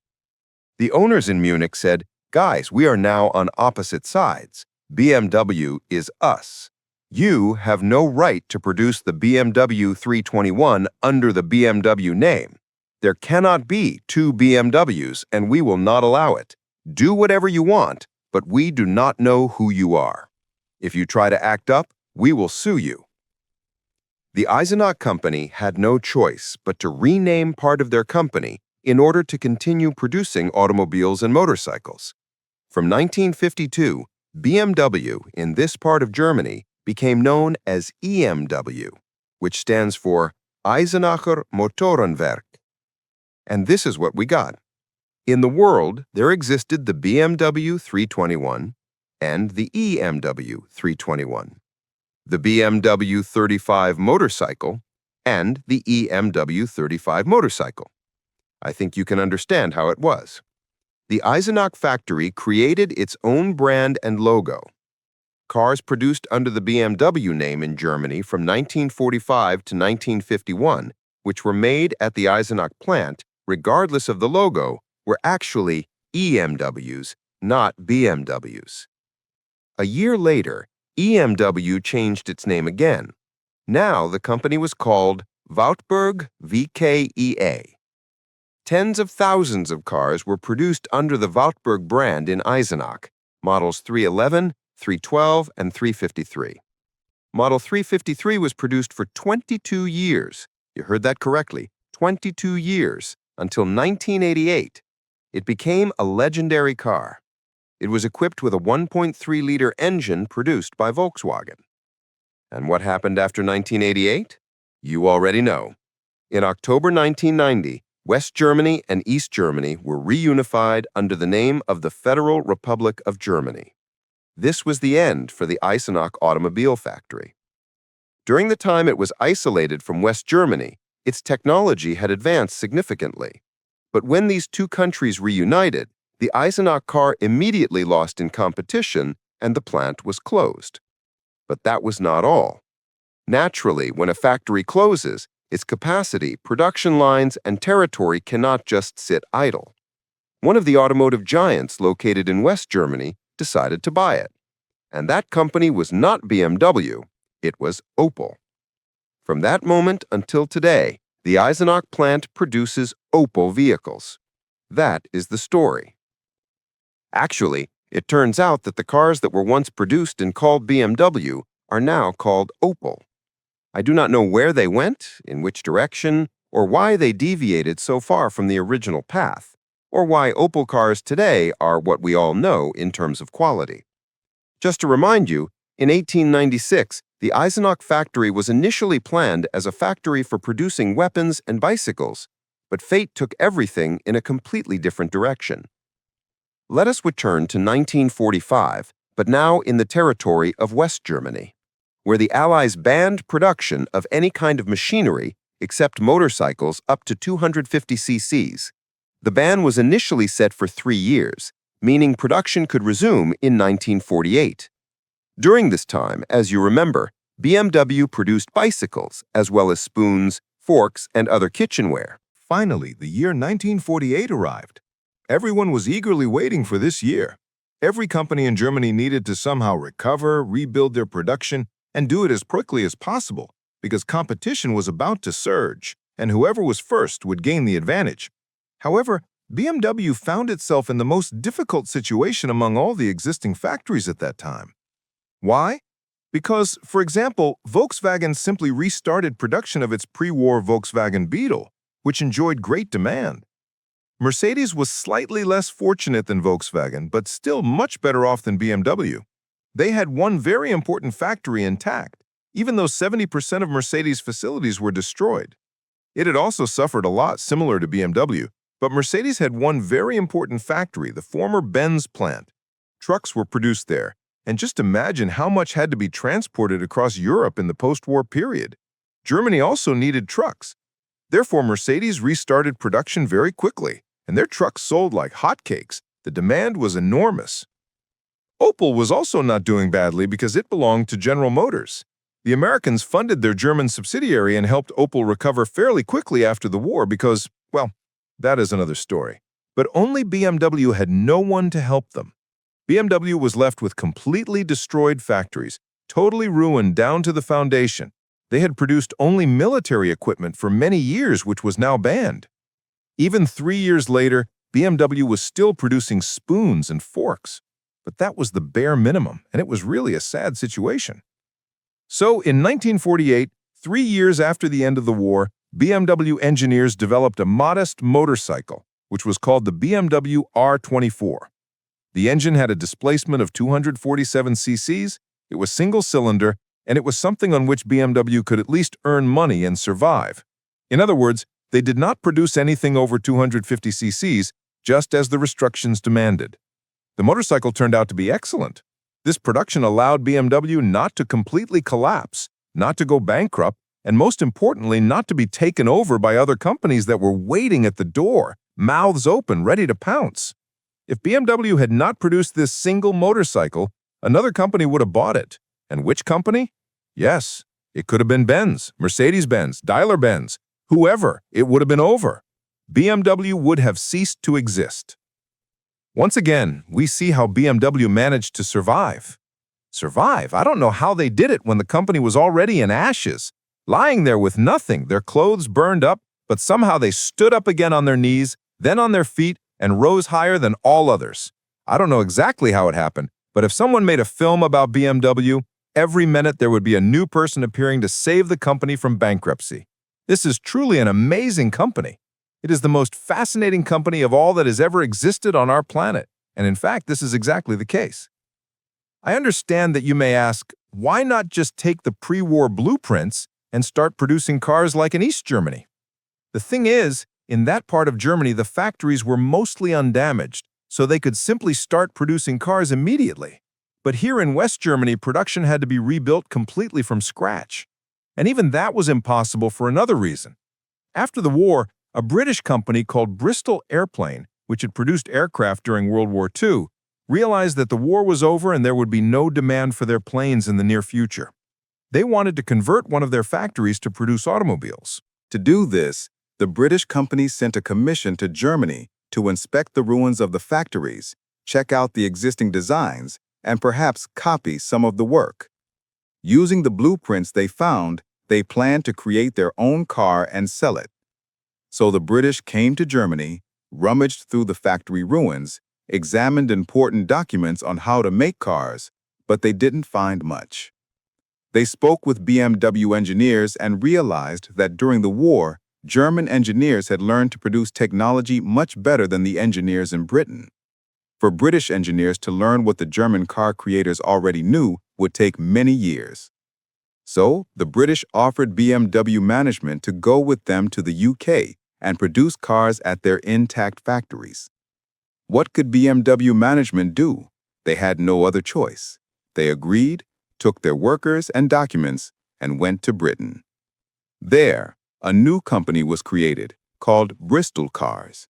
Speaker 5: The owners in Munich said, "Guys, we are now on opposite sides. BMW is us. You have no right to produce the BMW 321 under the BMW name. There cannot be two BMWs, and we will not allow it. Do whatever you want, but we do not know who you are. If you try to act up, we will sue you." The Eisenach company had no choice but to rename part of their company in order to continue producing automobiles and motorcycles. From 1952, BMW in this part of Germany became known as EMW, which stands for Eisenacher Motorenwerk. And this is what we got. In the world, there existed the BMW 321 and the EMW 321, the BMW 35 motorcycle, and the EMW 35 motorcycle. I think you can understand how it was. The Eisenach factory created its own brand and logo. Cars produced under the BMW name in Germany from 1945 to 1951, which were made at the Eisenach plant, regardless of the logo, were actually EMWs, not BMWs. A year later, EMW changed its name again. Now the company was called Wartburg VKEA. Tens of thousands of cars were produced under the Wartburg brand in Eisenach, models 311, 312, and 353. Model 353 was produced for 22 years. You heard that correctly, 22 years, until 1988. It became a legendary car. It was equipped with a 1.3-liter engine produced by Volkswagen. And what happened after 1988? You already know. In October 1990, West Germany and East Germany were reunified under the name of the Federal Republic of Germany. This was the end for the Eisenach automobile factory. During the time it was isolated from West Germany, its technology had advanced significantly. But when these two countries reunited, the Eisenach car immediately lost in competition and the plant was closed.
Speaker 2: But that was not all. Naturally, when a factory closes, its capacity, production lines, and territory cannot just sit idle. One of the automotive giants located in West Germany decided to buy it. And that company was not BMW, it was Opel. From that moment until today, the Eisenach plant produces Opel vehicles. That is the story. Actually, it turns out that the cars that were once produced and called BMW are now called Opel. I do not know where they went, in which direction, or why they deviated so far from the original path, or why Opel cars today are what we all know in terms of quality. Just to remind you, in 1896, the Eisenach factory was initially planned as a factory for producing weapons and bicycles, but fate took everything in a completely different direction. Let us return to 1945, but now in the territory of West Germany, where the Allies banned production of any kind of machinery except motorcycles up to 250 cc's. The ban was initially set for 3 years, meaning production could resume in 1948. During this time, as you remember, BMW produced bicycles as well as spoons, forks, and other kitchenware.
Speaker 3: Finally, the year 1948 arrived. Everyone was eagerly waiting for this year. Every company in Germany needed to somehow recover, rebuild their production, and do it as quickly as possible, because competition was about to surge, and whoever was first would gain the advantage. However, BMW found itself in the most difficult situation among all the existing factories at that time. Why? Because, for example, Volkswagen simply restarted production of its pre-war Volkswagen Beetle, which enjoyed great demand. Mercedes was slightly less fortunate than Volkswagen, but still much better off than BMW. They had one very important factory intact, even though 70% of Mercedes' facilities were destroyed. It had also suffered a lot similar to BMW, but Mercedes had one very important factory, the former Benz plant. Trucks were produced there, and just imagine how much had to be transported across Europe in the post-war period. Germany also needed trucks. Therefore, Mercedes restarted production very quickly, and their trucks sold like hotcakes. The demand was enormous. Opel was also not doing badly because it belonged to General Motors. The Americans funded their German subsidiary and helped Opel recover fairly quickly after the war because, well, that is another story. But only BMW had no one to help them. BMW was left with completely destroyed factories, totally ruined down to the foundation. They had produced only military equipment for many years, which was now banned. Even 3 years later, BMW was still producing spoons and forks. But that was the bare minimum, and it was really a sad situation. So, in 1948, 3 years after the end of the war, BMW engineers developed a modest motorcycle, which was called the BMW R24. The engine had a displacement of 247 cc's, it was single-cylinder, and it was something on which BMW could at least earn money and survive. In other words, they did not produce anything over 250 cc's, just as the restrictions demanded. The motorcycle turned out to be excellent. This production allowed BMW not to completely collapse, not to go bankrupt, and most importantly, not to be taken over by other companies that were waiting at the door, mouths open, ready to pounce. If BMW had not produced this single motorcycle, another company would have bought it. And which company? Yes, it could have been Benz, Mercedes-Benz, Daimler-Benz, whoever. It would have been over. BMW would have ceased to exist. Once again, we see how BMW managed to survive. Survive? I don't know how they did it when the company was already in ashes, lying there with nothing, their clothes burned up, but somehow they stood up again on their knees, then on their feet, and rose higher than all others. I don't know exactly how it happened, but if someone made a film about BMW, every minute there would be a new person appearing to save the company from bankruptcy. This is truly an amazing company. It is the most fascinating company of all that has ever existed on our planet, and in fact, this is exactly the case. I understand that you may ask, why not just take the pre-war blueprints and start producing cars like in East Germany? The thing is, in that part of Germany, the factories were mostly undamaged, so they could simply start producing cars immediately. But here in West Germany, production had to be rebuilt completely from scratch. And even that was impossible for another reason. After the war, a British company called Bristol Airplane, which had produced aircraft during World War II, realized that the war was over and there would be no demand for their planes in the near future. They wanted to convert one of their factories to produce automobiles. To do this, the British company sent a commission to Germany to inspect the ruins of the factories, check out the existing designs, and perhaps copy some of the work. Using the blueprints they found, they planned to create their own car and sell it. So the British came to Germany, rummaged through the factory ruins, examined important documents on how to make cars, but they didn't find much. They spoke with BMW engineers and realized that during the war, German engineers had learned to produce technology much better than the engineers in Britain. For British engineers to learn what the German car creators already knew would take many years. So, the British offered BMW management to go with them to the UK and produce cars at their intact factories. What could BMW management do? They had no other choice. They agreed, took their workers and documents, and went to Britain. There, a new company was created, called Bristol Cars.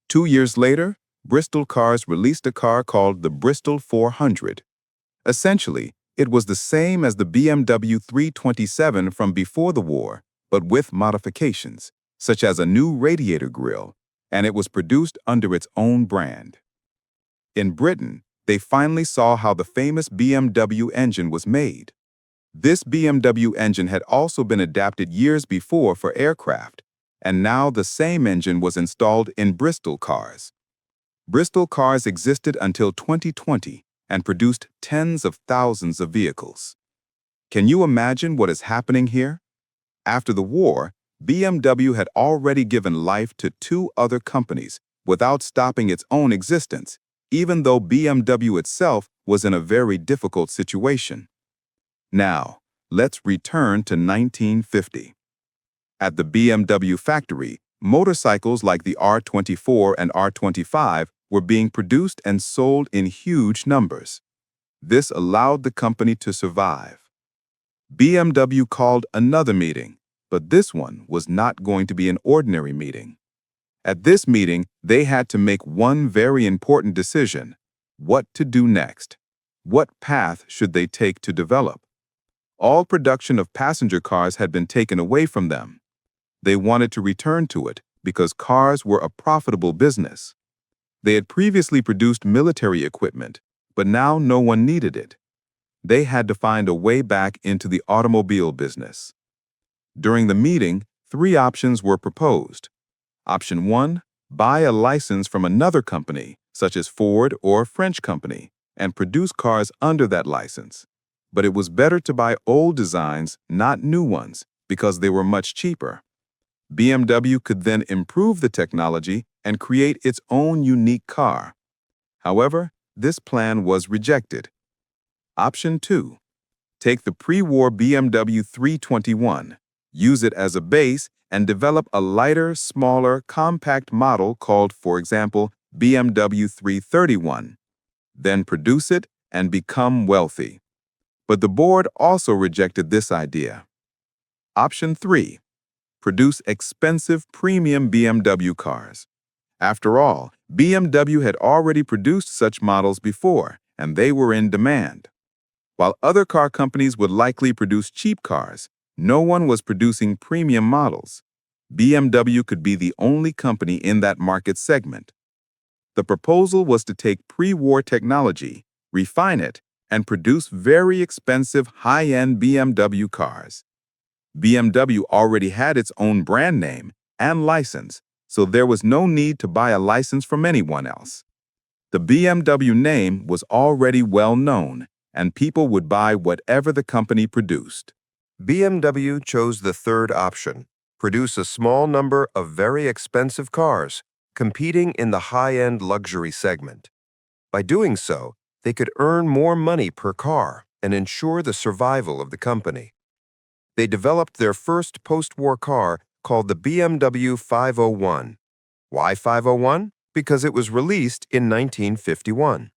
Speaker 3: 2 years later, Bristol Cars released a car called the Bristol 400. Essentially, it was the same as the BMW 327 from before the war, but with modifications, such as a new radiator grille, and it was produced under its own brand. In Britain, they finally saw how the famous BMW engine was made. This BMW engine had also been adapted years before for aircraft, and now the same engine was installed in Bristol Cars. Bristol Cars existed until 2020 and produced tens of thousands of vehicles. Can you imagine what is happening here? After the war, BMW had already given life to 2 other companies without stopping its own existence, even though BMW itself was in a very difficult situation. Now, let's return to 1950. At the BMW factory, motorcycles like the R24 and R25 were being produced and sold in huge numbers. This allowed the company to survive. BMW called another meeting, but this one was not going to be an ordinary meeting. At this meeting, they had to make one very important decision: what to do next. What path should they take to develop? All production of passenger cars had been taken away from them. They wanted to return to it because cars were a profitable business. They had previously produced military equipment, but now no one needed it. They had to find a way back into the automobile business. During the meeting, 3 options were proposed. Option 1, buy a license from another company, such as Ford or a French company, and produce cars under that license. But it was better to buy old designs, not new ones, because they were much cheaper. BMW could then improve the technology and create its own unique car. However, this plan was rejected. Option 2, take the pre-war BMW 321, use it as a base, and develop a lighter, smaller, compact model called, for example, BMW 331. Then produce it and become wealthy. But the board also rejected this idea. Option 3, produce expensive premium BMW cars. After all, BMW had already produced such models before, and they were in demand. While other car companies would likely produce cheap cars, no one was producing premium models. BMW could be the only company in that market segment. The proposal was to take pre-war technology, refine it, and produce very expensive high-end BMW cars. BMW already had its own brand name and license, so there was no need to buy a license from anyone else. The BMW name was already well known, and people would buy whatever the company produced.
Speaker 5: BMW chose the third option: produce a small number of very expensive cars, competing in the high-end luxury segment. By doing so, they could earn more money per car and ensure the survival of the company. They developed their first post-war car called the BMW 501. Why 501? Because it was released in 1951.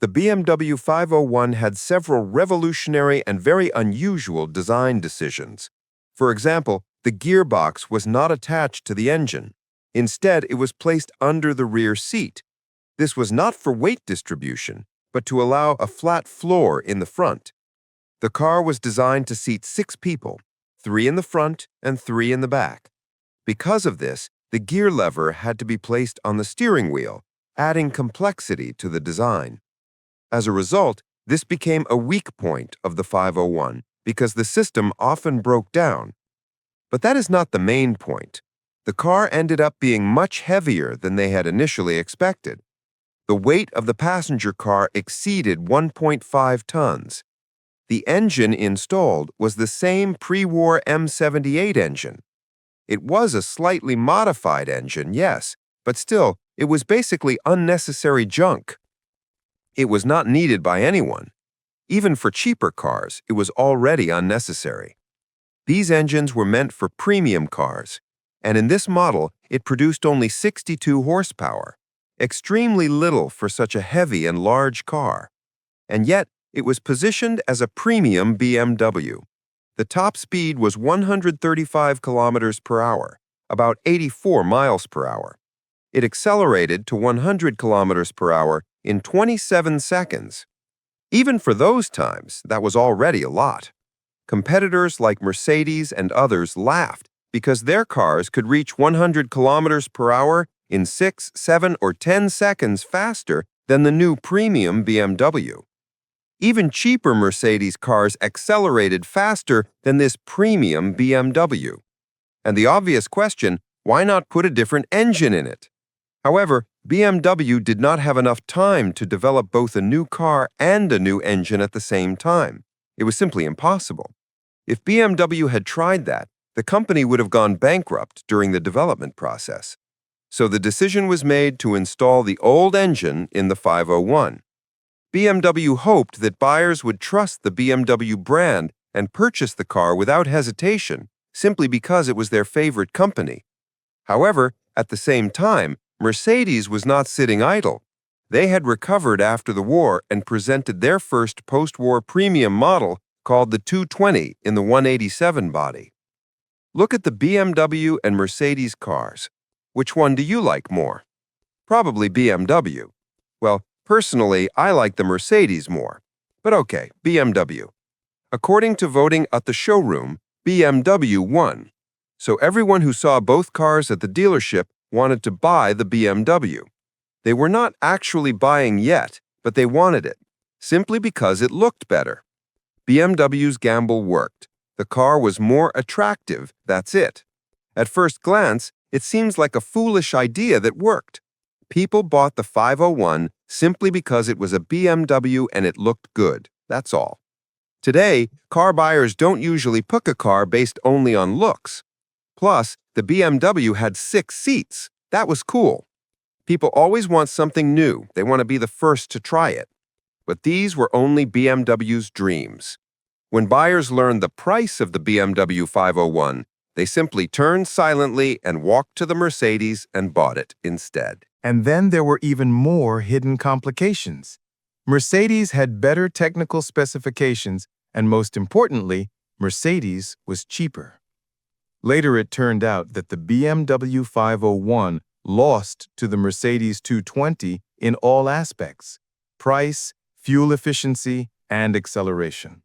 Speaker 5: The BMW 501 had several revolutionary and very unusual design decisions. For example, the gearbox was not attached to the engine. Instead, it was placed under the rear seat. This was not for weight distribution, but to allow a flat floor in the front. The car was designed to seat 6 people, 3 in the front and 3 in the back. Because of this, the gear lever had to be placed on the steering wheel, adding complexity to the design. As a result, this became a weak point of the 501 because the system often broke down. But that is not the main point. The car ended up being much heavier than they had initially expected. The weight of the passenger car exceeded 1.5 tons. The engine installed was the same pre-war M78 engine. It was a slightly modified engine, yes, but still, it was basically unnecessary junk. It was not needed by anyone. Even for cheaper cars, it was already unnecessary. These engines were meant for premium cars, and in this model, it produced only 62 horsepower, extremely little for such a heavy and large car. And yet, it was positioned as a premium BMW. The top speed was 135 kilometers per hour, about 84 miles per hour. It accelerated to 100 kilometers per hour in 27 seconds. Even for those times, that was already a lot. Competitors like Mercedes and others laughed because their cars could reach 100 kilometers per hour in 6, 7, or 10 seconds faster than the new premium BMW. Even cheaper Mercedes cars accelerated faster than this premium BMW. And the obvious question, why not put a different engine in it? However, BMW did not have enough time to develop both a new car and a new engine at the same time. It was simply impossible. If BMW had tried that, the company would have gone bankrupt during the development process. So the decision was made to install the old engine in the 501. BMW hoped that buyers would trust the BMW brand and purchase the car without hesitation, simply because it was their favorite company. However, at the same time, Mercedes was not sitting idle. They had recovered after the war and presented their first post-war premium model called the 220 in the 187 body. Look at the BMW and Mercedes cars. Which one do you like more? Probably BMW. Well, personally, I like the Mercedes more. But okay, BMW. According to voting at the showroom, BMW won. So everyone who saw both cars at the dealership wanted to buy the BMW. They were not actually buying yet, but they wanted it, simply because it looked better. BMW's gamble worked. The car was more attractive, that's it. At first glance, it seems like a foolish idea that worked. People bought the 501 simply because it was a BMW and it looked good, that's all. Today, car buyers don't usually pick a car based only on looks. Plus, the BMW had 6 seats. That was cool. People always want something new. They want to be the first to try it. But these were only BMW's dreams. When buyers learned the price of the BMW 501, they simply turned silently and walked to the Mercedes and bought it instead.
Speaker 4: And then there were even more hidden complications. Mercedes had better technical specifications, and most importantly, Mercedes was cheaper. Later it turned out that the BMW 501 lost to the Mercedes 220 in all aspects: price, fuel efficiency, and acceleration.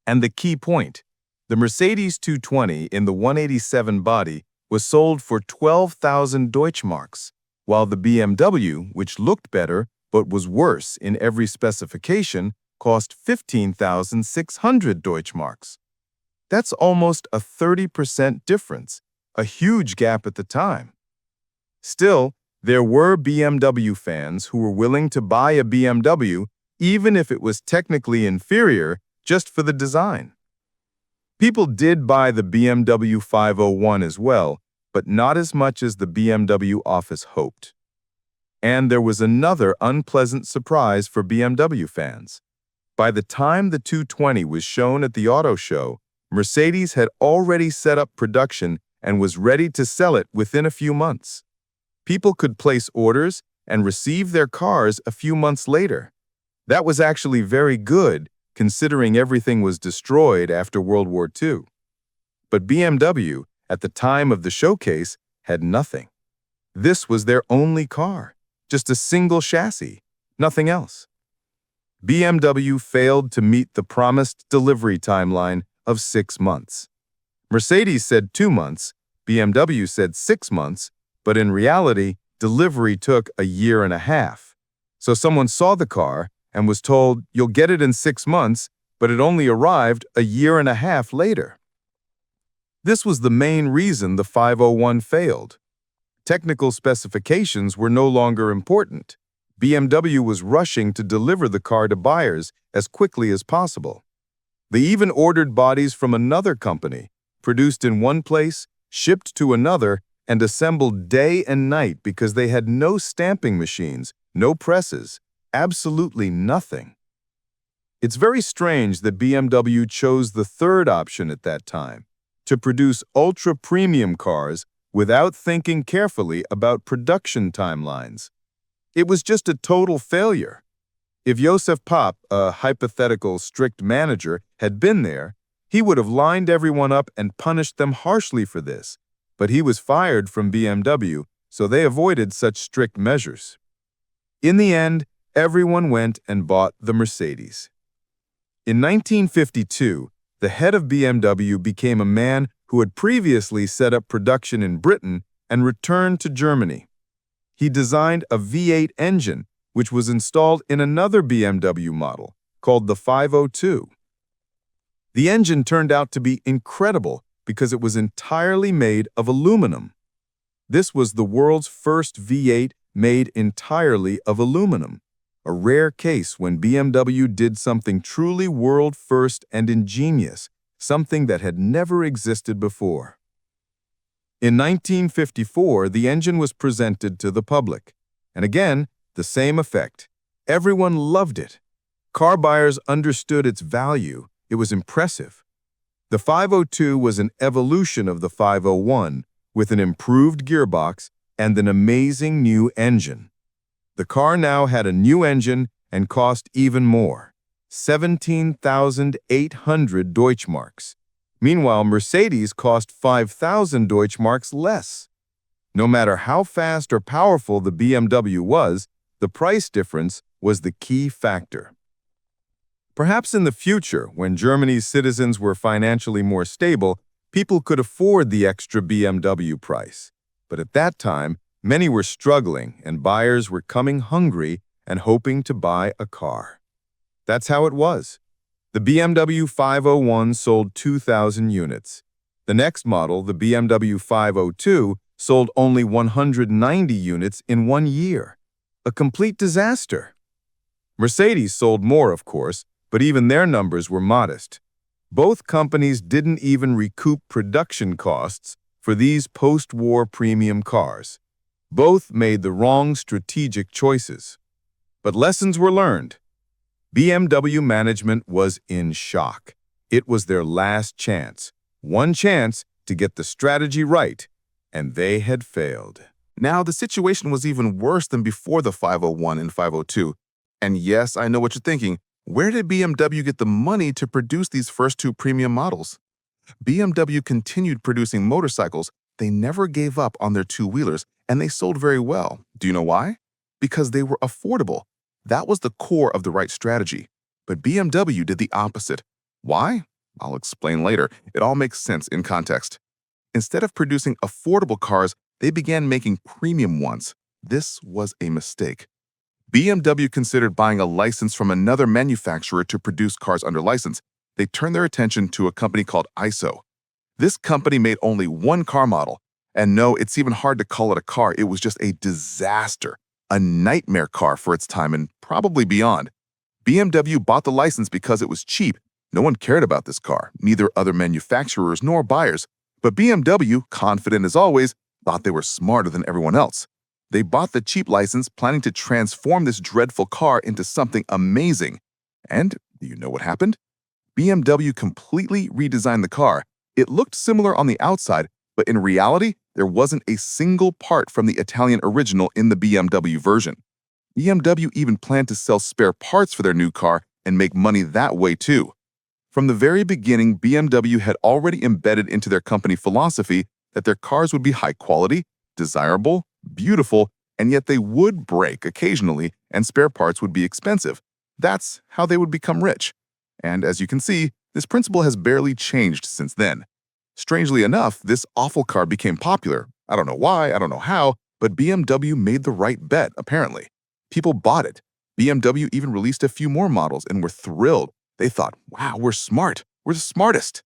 Speaker 4: And the key point, the Mercedes 220 in the 187 body was sold for 12,000 Deutschmarks, while the BMW, which looked better but was worse in every specification, cost 15,600 Deutschmarks. That's almost a 30% difference, a huge gap at the time. Still, there were BMW fans who were willing to buy a BMW even if it was technically inferior just for the design. People did buy the BMW 501 as well, but not as much as the BMW office hoped. And there was another unpleasant surprise for BMW fans. By the time the 220 was shown at the auto show, Mercedes had already set up production and was ready to sell it within a few months. People could place orders and receive their cars a few months later. That was actually very good, considering everything was destroyed after World War II. But BMW, at the time of the showcase, had nothing. This was their only car.
Speaker 2: just a single chassis, nothing else. BMW failed to meet the promised delivery timeline of 6 months. Mercedes said 2 months, BMW said 6 months, but in reality, delivery took a year and a half. So someone saw the car and was told, "You'll get it in 6 months," but it only arrived a year and a half later. This was the main reason the 501 failed. Technical specifications were no longer important. BMW was rushing to deliver the car to buyers as quickly as possible. They even ordered bodies from another company, produced in one place, shipped to another, and assembled day and night because they had no stamping machines, no presses, absolutely nothing. It's very strange that BMW chose the third option at that time, to produce ultra-premium cars without thinking carefully about production timelines. It was just a total failure. If Josef Papp, a hypothetical strict manager, had been there, he would have lined everyone up and punished them harshly for this. But he was fired from BMW, so they avoided such strict measures. In the end, everyone went and bought the Mercedes. In 1952, the head of BMW became a man who had previously set up production in Britain and returned to Germany. He designed a V8 engine, which was installed in another BMW model, called the 502. The engine turned out to be incredible because it was entirely made of aluminum. This was the world's first V8 made entirely of aluminum, a rare case when BMW did something truly world-first and ingenious, something that had never existed before. In 1954, the engine was presented to the public, and again, the same effect. Everyone loved it. Car buyers understood its value. It was impressive. The 502 was an evolution of the 501, with an improved gearbox and an amazing new engine. The car now had a new engine and cost even more, 17,800 Deutschmarks. Meanwhile, Mercedes cost 5,000 Deutschmarks less. No matter how fast or powerful the BMW was, the price difference was the key factor. Perhaps in the future, when Germany's citizens were financially more stable, people could afford the extra BMW price. But at that time, many were struggling and buyers were coming hungry and hoping to buy a car. That's how it was. The BMW 501 sold 2,000 units. The next model, the BMW 502, sold only 190 units in 1 year. A complete disaster. Mercedes sold more, of course, but even their numbers were modest. Both companies didn't even recoup production costs for these post-war premium cars. Both made the wrong strategic choices. But lessons were learned. BMW management was in shock. It was their last chance. One chance to get the strategy right, and they had failed.
Speaker 6: Now, the situation was even worse than before the 501 and 502. And yes, I know what you're thinking. Where did BMW get the money to produce these first two premium models? BMW continued producing motorcycles. They never gave up on their two-wheelers, and they sold very well. Do you know why? Because they were affordable. That was the core of the right strategy. But BMW did the opposite. Why? I'll explain later. It all makes sense in context. Instead of producing affordable cars, they began making premium ones. This was a mistake. BMW considered buying a license from another manufacturer to produce cars under license. They turned their attention to a company called ISO. This company made only one car model. And no, it's even hard to call it a car. It was just a disaster. A nightmare car for its time and probably beyond. BMW bought the license because it was cheap. No one cared about this car, neither other manufacturers nor buyers. But BMW, confident as always, thought they were smarter than everyone else. They bought the cheap license, planning to transform this dreadful car into something amazing. And do you know what happened? BMW completely redesigned the car. It looked similar on the outside, but in reality, there wasn't a single part from the Italian original in the BMW version. BMW even planned to sell spare parts for their new car and make money that way too. From the very beginning, BMW had already embedded into their company philosophy that their cars would be high quality, desirable, beautiful, and yet they would break occasionally and spare parts would be expensive. That's how they would become rich. And as you can see, this principle has barely changed since then. Strangely enough, this awful car became popular. I don't know why, I don't know how, but BMW made the right bet, apparently. People bought it. BMW even released a few more models and were thrilled. They thought, wow, we're smart. We're the smartest.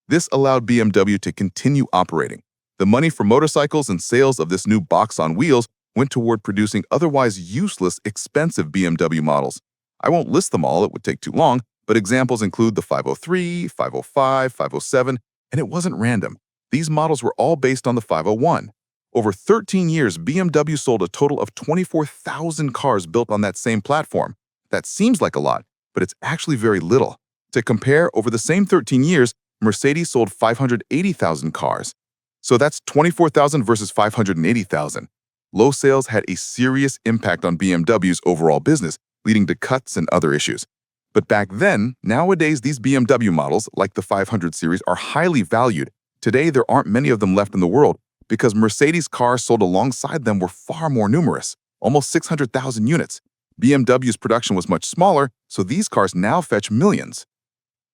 Speaker 6: This allowed BMW to continue operating. The money for motorcycles and sales of this new box on wheels went toward producing otherwise useless, expensive BMW models. I won't list them all, it would take too long, but examples include the 503, 505, 507, and it wasn't random. These models were all based on the 501. Over 13 years, BMW sold a total of 24,000 cars built on that same platform. That seems like a lot, but it's actually very little. To compare, over the same 13 years, Mercedes sold 580,000 cars. So that's 24,000 versus 580,000. Low sales had a serious impact on BMW's overall business, leading to cuts and other issues. But back then, nowadays these BMW models, like the 500 series, are highly valued. Today, there aren't many of them left in the world because Mercedes cars sold alongside them were far more numerous, almost 600,000 units. BMW's production was much smaller, so these cars now fetch millions.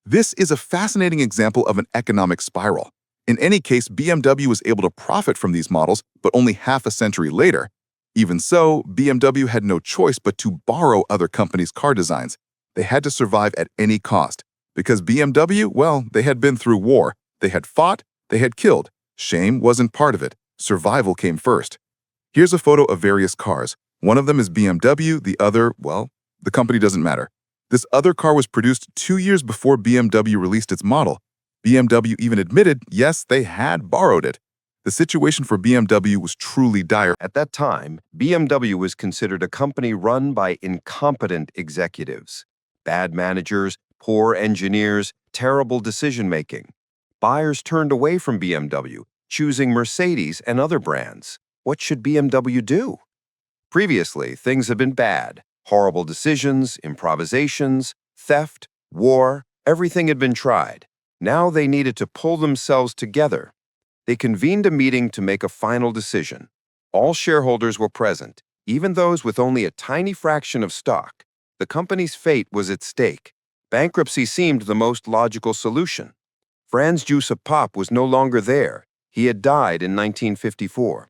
Speaker 6: This is a fascinating example of an economic spiral. In any case, BMW was able to profit from these models, but only half a century later. Even so, BMW had no choice but to borrow other companies' car designs. They had to survive at any cost. Because BMW, well, they had been through war. They had fought, they had killed. Shame wasn't part of it. Survival came first. Here's a photo of various cars. One of them is BMW, the other, well, the company doesn't matter. This other car was produced 2 years before BMW released its model. BMW even admitted, yes, they had borrowed it. The situation for BMW was truly dire.
Speaker 5: At that time, BMW was considered a company run by incompetent executives. Bad managers, poor engineers, terrible decision-making. Buyers turned away from BMW, choosing Mercedes and other brands. What should BMW do? Previously, things had been bad. Horrible decisions, improvisations, theft, war, everything had been tried. Now they needed to pull themselves together. They convened a meeting to make a final decision. All shareholders were present, even those with only a tiny fraction of stock. The company's fate was at stake. Bankruptcy seemed the most logical solution. Franz Josef Popp was no longer there. He had died in 1954.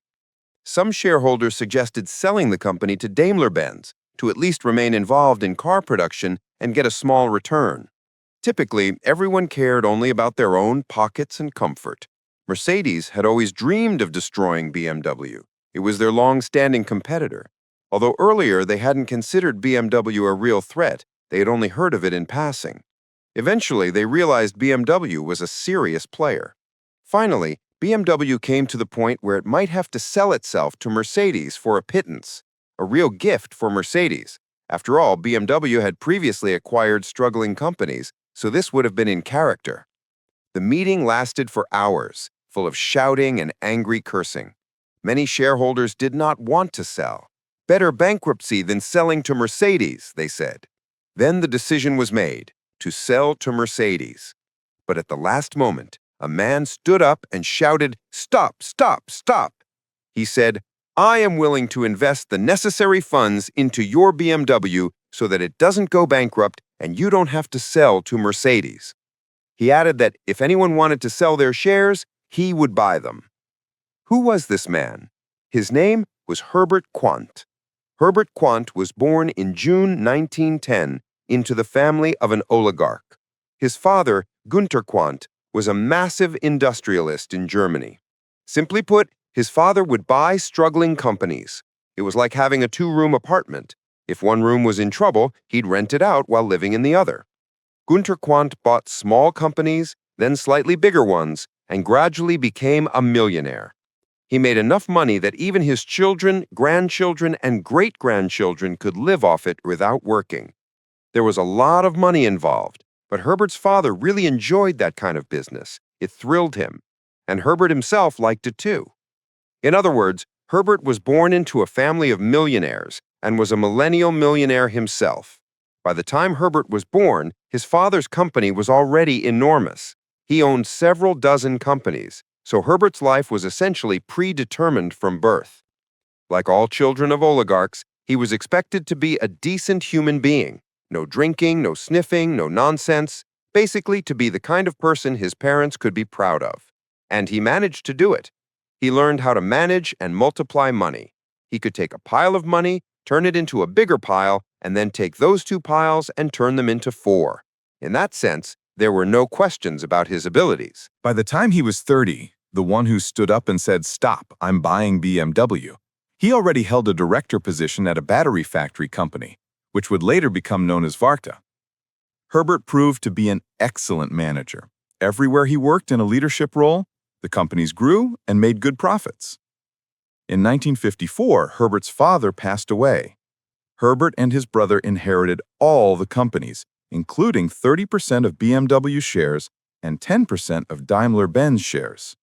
Speaker 5: Some shareholders suggested selling the company to Daimler-Benz to at least remain involved in car production and get a small return. Typically, everyone cared only about their own pockets and comfort. Mercedes had always dreamed of destroying BMW. It was their long-standing competitor. Although earlier they hadn't considered BMW a real threat, they had only heard of it in passing. Eventually, they realized BMW was a serious player. Finally, BMW came to the point where it might have to sell itself to Mercedes for a pittance, a real gift for Mercedes. After all, BMW had previously acquired struggling companies, so this would have been in character. The meeting lasted for hours, full of shouting and angry cursing. Many shareholders did not want to sell. Better bankruptcy than selling to Mercedes, they said. Then the decision was made, to sell to Mercedes. But at the last moment, a man stood up and shouted, "Stop, stop, stop!" He said, "I am willing to invest the necessary funds into your BMW so that it doesn't go bankrupt and you don't have to sell to Mercedes." He added that if anyone wanted to sell their shares, he would buy them. Who was this man? His name was Herbert Quandt. Herbert Quandt was born in June 1910 into the family of an oligarch. His father, Günther Quandt, was a massive industrialist in Germany. Simply put, his father would buy struggling companies. It was like having a two-room apartment. If one room was in trouble, he'd rent it out while living in the other. Günther Quandt bought small companies, then slightly bigger ones, and gradually became a millionaire. He made enough money that even his children, grandchildren, and great-grandchildren could live off it without working. There was a lot of money involved, but Herbert's father really enjoyed that kind of business. It thrilled him, and Herbert himself liked it too. In other words, Herbert was born into a family of millionaires and was a millennial millionaire himself. By the time Herbert was born, his father's company was already enormous. He owned several dozen companies, so Herbert's life was essentially predetermined from birth.
Speaker 7: Like all children of oligarchs, he was expected to be a decent human being. No drinking, no sniffing, no nonsense. Basically, to be the kind of person his parents could be proud of. And he managed to do it. He learned how to manage and multiply money. He could take a pile of money, turn it into a bigger pile, and then take those two piles and turn them into 4. In that sense, there were no questions about his abilities.
Speaker 3: By the time he was 30, the one who stood up and said, "Stop, I'm buying BMW," he already held a director position at a battery factory company, which would later become known as Varta. Herbert proved to be an excellent manager. Everywhere he worked in a leadership role, the companies grew and made good profits. In 1954, Herbert's father passed away. Herbert and his brother inherited all the companies, including 30% of BMW shares and 10% of Daimler-Benz shares.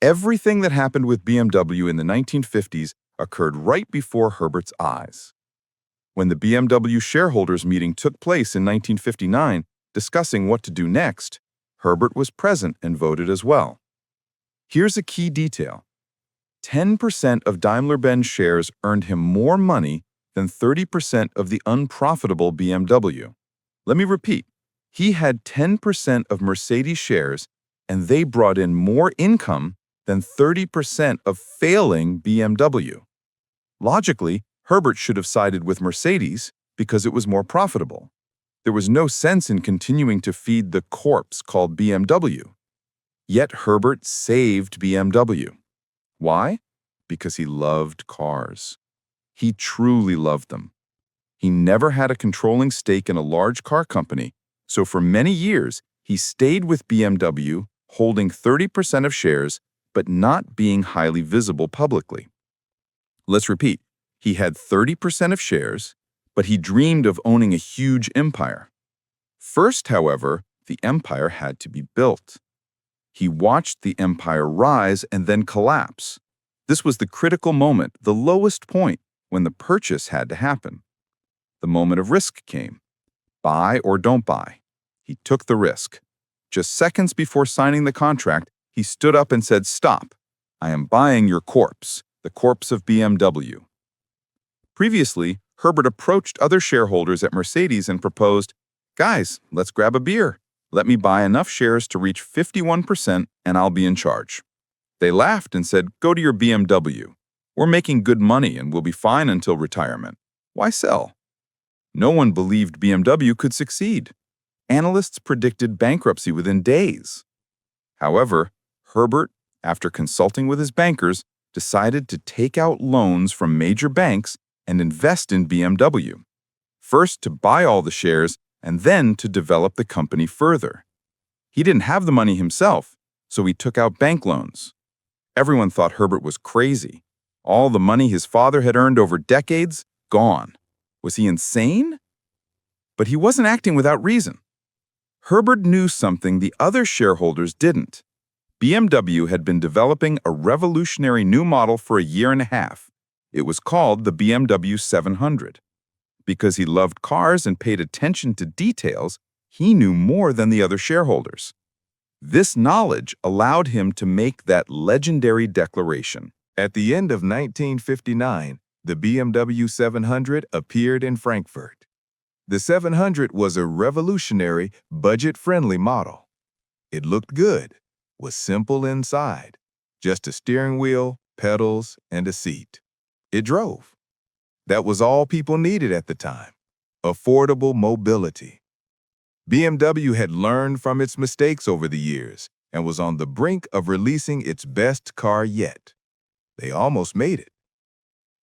Speaker 3: Everything that happened with BMW in the 1950s occurred right before Herbert's eyes. When the BMW shareholders meeting took place in 1959, discussing what to do next, Herbert was present and voted as well. Here's a key detail. 10% of Daimler-Benz shares earned him more money than 30% of the unprofitable BMW. Let me repeat. He had 10% of Mercedes shares, and they brought in more income than 30% of failing BMW. Logically, Herbert should have sided with Mercedes because it was more profitable. There was no sense in continuing to feed the corpse called BMW. Yet Herbert saved BMW. Why? Because he loved cars. He truly loved them. He never had a controlling stake in a large car company, so for many years he stayed with BMW, holding 30% of shares, but not being highly visible publicly. Let's repeat. He had 30% of shares, but he dreamed of owning a huge empire. First, however, the empire had to be built. He watched the empire rise and then collapse. This was the critical moment, the lowest point, when the purchase had to happen. The moment of risk came. Buy or don't buy. He took the risk. Just seconds before signing the contract, he stood up and said, "Stop. I am buying your corpse, the corpse of BMW." Previously, Herbert approached other shareholders at Mercedes and proposed, "Guys, let's grab a beer. Let me buy enough shares to reach 51% and I'll be in charge." They laughed and said, "Go to your BMW. We're making good money and we'll be fine until retirement. Why sell?" No one believed BMW could succeed. Analysts predicted bankruptcy within days. However, Herbert, after consulting with his bankers, decided to take out loans from major banks and invest in BMW. First to buy all the shares and then to develop the company further. He didn't have the money himself, so he took out bank loans. Everyone thought Herbert was crazy. All the money his father had earned over decades, gone. Was he insane? But he wasn't acting without reason. Herbert knew something the other shareholders didn't. BMW had been developing a revolutionary new model for a year and a half. It was called the BMW 700. Because he loved cars and paid attention to details, he knew more than the other shareholders. This knowledge allowed him to make that legendary declaration.
Speaker 2: At the end of 1959, the BMW 700 appeared in Frankfurt. The 700 was a revolutionary, budget-friendly model. It looked good, was simple inside, just a steering wheel, pedals, and a seat. It drove. That was all people needed at the time, affordable mobility. BMW had learned from its mistakes over the years and was on the brink of releasing its best car yet. They almost made it.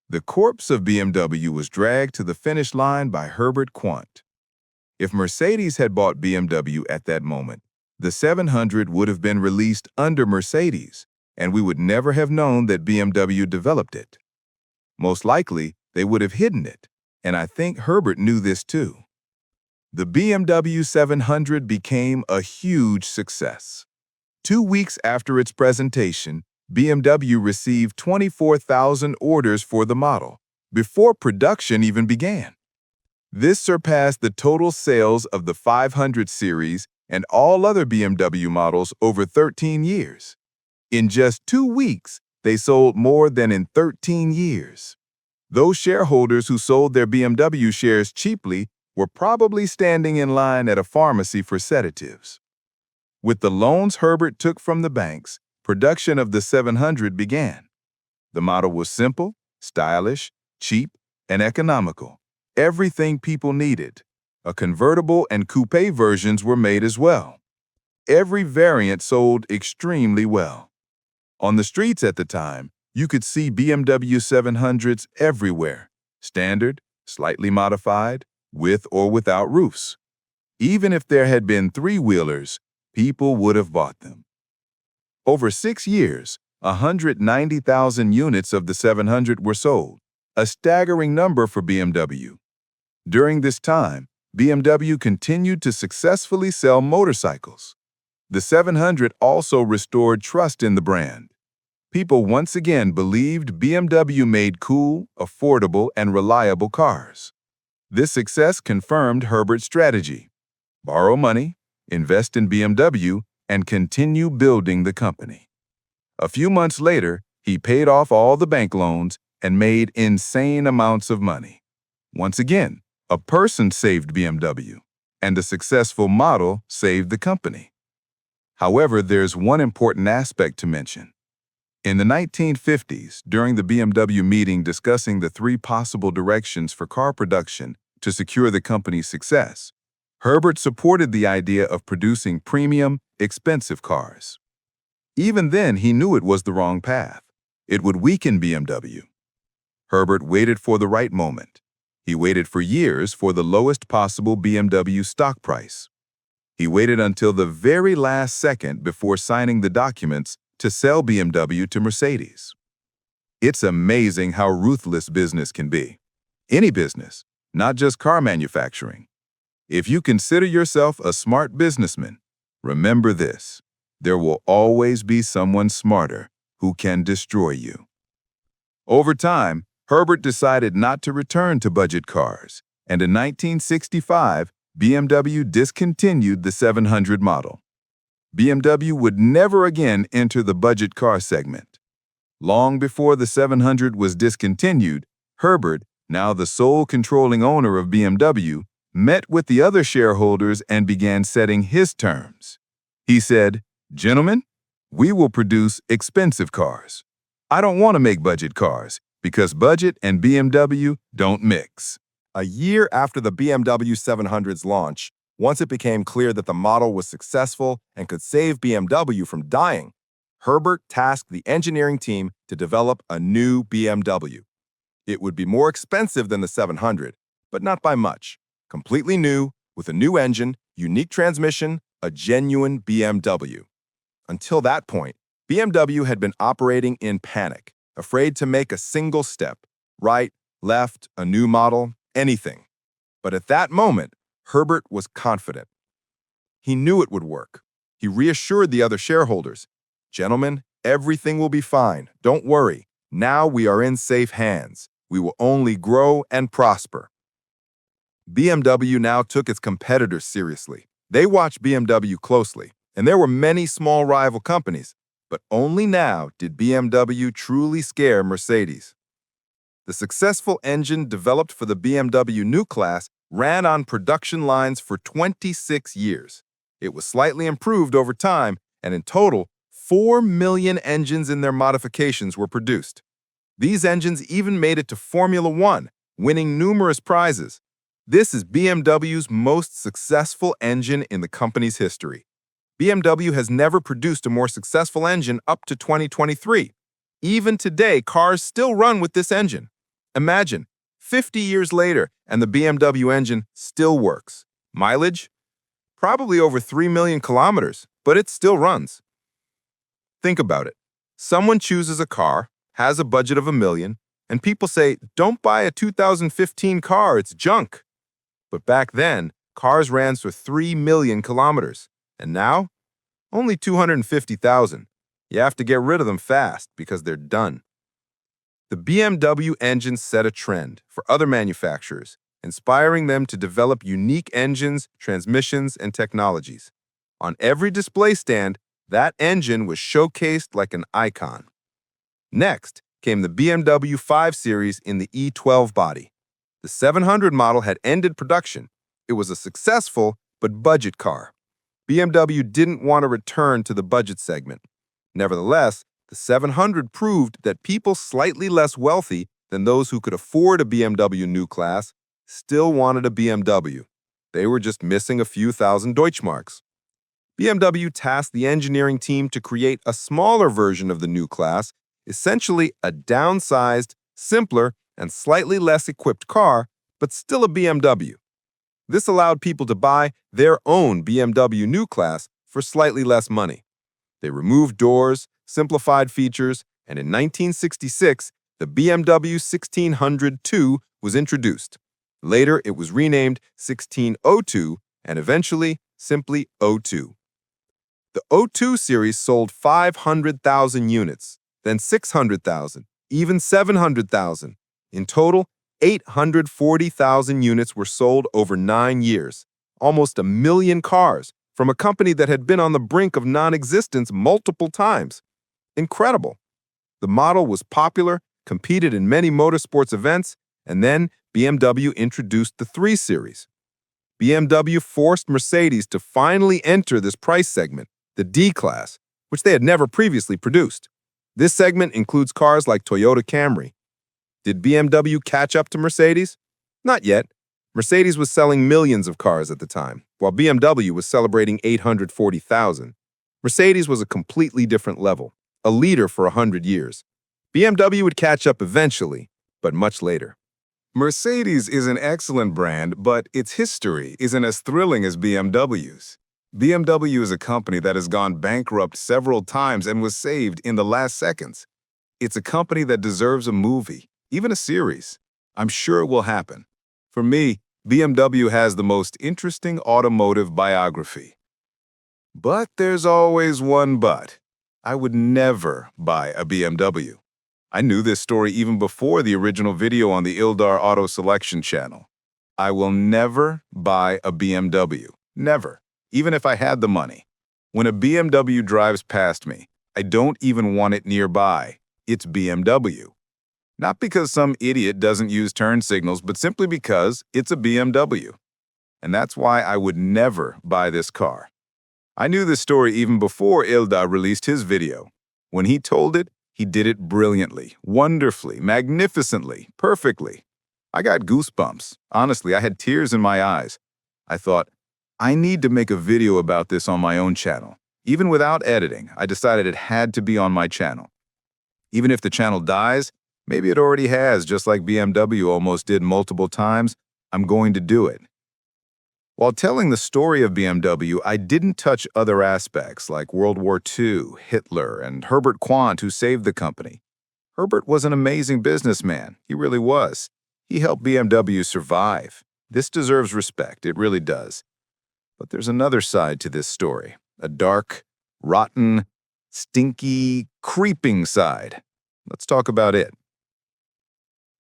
Speaker 2: The corpse of BMW was dragged to the finish line by Herbert Quandt. If Mercedes had bought BMW at that moment, the 700 would have been released under Mercedes, and we would never have known that BMW developed it. Most likely, they would have hidden it, and I think Herbert knew this too. The BMW 700 became a huge success. 2 weeks after its presentation, BMW received 24,000 orders for the model, before production even began. This surpassed the total sales of the 500 series and all other BMW models over 13 years. In just 2 weeks, they sold more than in 13 years. Those shareholders who sold their BMW shares cheaply were probably standing in line at a pharmacy for sedatives. With the loans Herbert took from the banks, production of the 700 began. The model was simple, stylish, cheap, and economical. Everything people needed. A convertible and coupe versions were made as well. Every variant sold extremely well. On the streets at the time, you could see BMW 700s everywhere, standard, slightly modified, with or without roofs. Even if there had been three-wheelers, people would have bought them. Over 6 years, 190,000 units of the 700 were sold, a staggering number for BMW. During this time, BMW continued to successfully sell motorcycles. The 700 also restored trust in the brand. People once again believed BMW made cool, affordable, and reliable cars. This success confirmed Herbert's strategy: borrow money, invest in BMW, and continue building the company. A few months later, he paid off all the bank loans and made insane amounts of money. Once again, a person saved BMW, and a successful model saved the company. However, there's one important aspect to mention. In the 1950s, during the BMW meeting discussing the 3 possible directions for car production to secure the company's success, Herbert supported the idea of producing premium, expensive cars. Even then, he knew it was the wrong path. It would weaken BMW. Herbert waited for the right moment. He waited for years for the lowest possible BMW stock price. He waited until the very last second before signing the documents to sell BMW to Mercedes. It's amazing how ruthless business can be. Any business, not just car manufacturing. If you consider yourself a smart businessman, remember this: there will always be someone smarter who can destroy you. Over time, Herbert decided not to return to budget cars, and in 1965, BMW discontinued the 700 model. BMW would never again enter the budget car segment. Long before the 700 was discontinued, Herbert, now the sole controlling owner of BMW, met with the other shareholders and began setting his terms. He said, "Gentlemen, we will produce expensive cars. I don't want to make budget cars because budget and BMW don't mix."
Speaker 5: A year after the BMW 700's launch, once it became clear that the model was successful and could save BMW from dying, Herbert tasked the engineering team to develop a new BMW. It would be more expensive than the 700, but not by much. Completely new, with a new engine, unique transmission, a genuine BMW. Until that point, BMW had been operating in panic, afraid to make a single step: right, left, a new model, anything. But at that moment, Herbert was confident. He knew it would work. He reassured the other shareholders, "Gentlemen, everything will be fine. Don't worry. Now we are in safe hands. We will only grow and prosper." BMW now took its competitors seriously. They watched BMW closely, and there were many small rival companies, but only now did BMW truly scare Mercedes. The successful engine developed for the BMW new class ran on production lines for 26 years. It was slightly improved over time, and in total, 4 million engines in their modifications were produced. These engines even made it to Formula One, winning numerous prizes. This is BMW's most successful engine in the company's history. BMW has never produced a more successful engine up to 2023. Even today, cars still run with this engine. Imagine, 50 years later, and the BMW engine still works. Mileage? Probably over 3 million kilometers, but it still runs. Think about it. Someone chooses a car, has a budget of $1 million, and people say, "Don't buy a 2015 car, it's junk." But back then, cars ran for 3 million kilometers. And now? Only 250,000. You have to get rid of them fast because they're done. The BMW engine set a trend for other manufacturers, inspiring them to develop unique engines, transmissions, and technologies. On every display stand, that engine was showcased like an icon.
Speaker 3: Next came the BMW 5 Series in the E12 body. The 700 model had ended production. It was a successful but budget car. BMW didn't want to return to the budget segment. Nevertheless, the 700 proved that people slightly less wealthy than those who could afford a BMW new class still wanted a BMW. They were just missing a few thousand Deutschmarks. BMW tasked the engineering team to create a smaller version of the new class, essentially a downsized, simpler, and slightly less equipped car, but still a BMW. This allowed people to buy their own BMW new class for slightly less money. They removed doors, simplified features, and in 1966, the BMW 1602 was introduced. Later, it was renamed 1602 and eventually simply 02. The 02 series sold 500,000 units, then 600,000, even 700,000. In total, 840,000 units were sold over 9 years, almost 1 million cars, from a company that had been on the brink of non-existence multiple times. Incredible. The model was popular, competed in many motorsports events, and then BMW introduced the 3 Series. BMW forced Mercedes to finally enter this price segment, the D-Class, which they had never previously produced. This segment includes cars like Toyota Camry. Did BMW catch up to Mercedes? Not yet. Mercedes was selling millions of cars at the time, while BMW was celebrating 840,000. Mercedes was a completely different level, a leader for 100 years. BMW would catch up eventually, but much later.
Speaker 4: Mercedes is an excellent brand, but its history isn't as thrilling as BMW's. BMW is a company that has gone bankrupt several times and was saved in the last seconds. It's a company that deserves a movie, even a series. I'm sure it will happen. For me, BMW has the most interesting automotive biography. But there's always one but. I would never buy a BMW. I knew this story even before the original video on the Ildar Auto Selection channel. I will never buy a BMW. Never. Even if I had the money. When a BMW drives past me, I don't even want it nearby. It's BMW. Not because some idiot doesn't use turn signals, but simply because it's a BMW. And that's why I would never buy this car. I knew this story even before Ildar released his video. When he told it, he did it brilliantly, wonderfully, magnificently, perfectly. I got goosebumps. Honestly, I had tears in my eyes. I thought, I need to make a video about this on my own channel. Even without editing, I decided it had to be on my channel. Even if the channel dies, maybe it already has, just like BMW almost did multiple times, I'm going to do it. While telling the story of BMW, I didn't touch other aspects like World War II, Hitler, and Herbert Quandt, who saved the company. Herbert was an amazing businessman. He really was. He helped BMW survive. This deserves respect. It really does. But there's another side to this story. A dark, rotten, stinky, creeping side. Let's talk about it.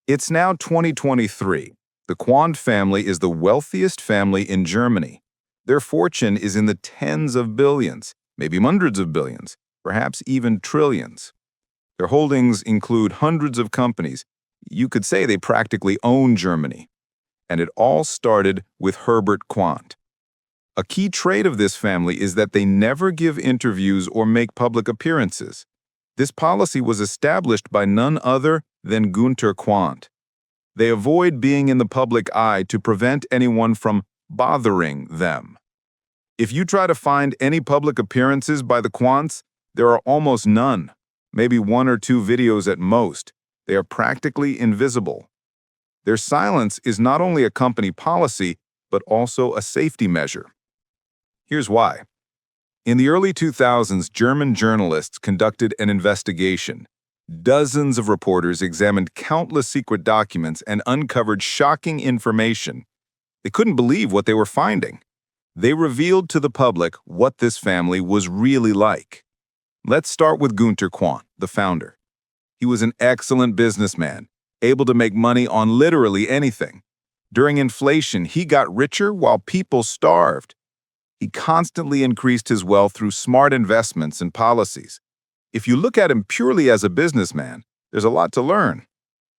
Speaker 4: It's now 2023. The Quandt family is the wealthiest family in Germany. Their fortune is in the tens of billions, maybe hundreds of billions, perhaps even trillions. Their holdings include hundreds of companies. You could say they practically own Germany. And it all started with Herbert Quandt. A key trait of this family is that they never give interviews or make public appearances. This policy was established by none other than Günther Quandt. They avoid being in the public eye to prevent anyone from bothering them. If you try to find any public appearances by the Quandts, there are almost none, maybe 1 or 2 videos at most. They are practically invisible. Their silence is not only a company policy, but also a safety measure. Here's why. In the early 2000s, German journalists conducted an investigation. Dozens of reporters examined countless secret documents and uncovered shocking information. They couldn't believe what they were finding. They revealed to the public what this family was really like. Let's start with Günther Quandt, the founder. He was an excellent businessman, able to make money on literally anything. During inflation, he got richer while people starved. He constantly increased his wealth through smart investments and policies.
Speaker 3: If you look at him purely as a businessman, there's a lot to learn.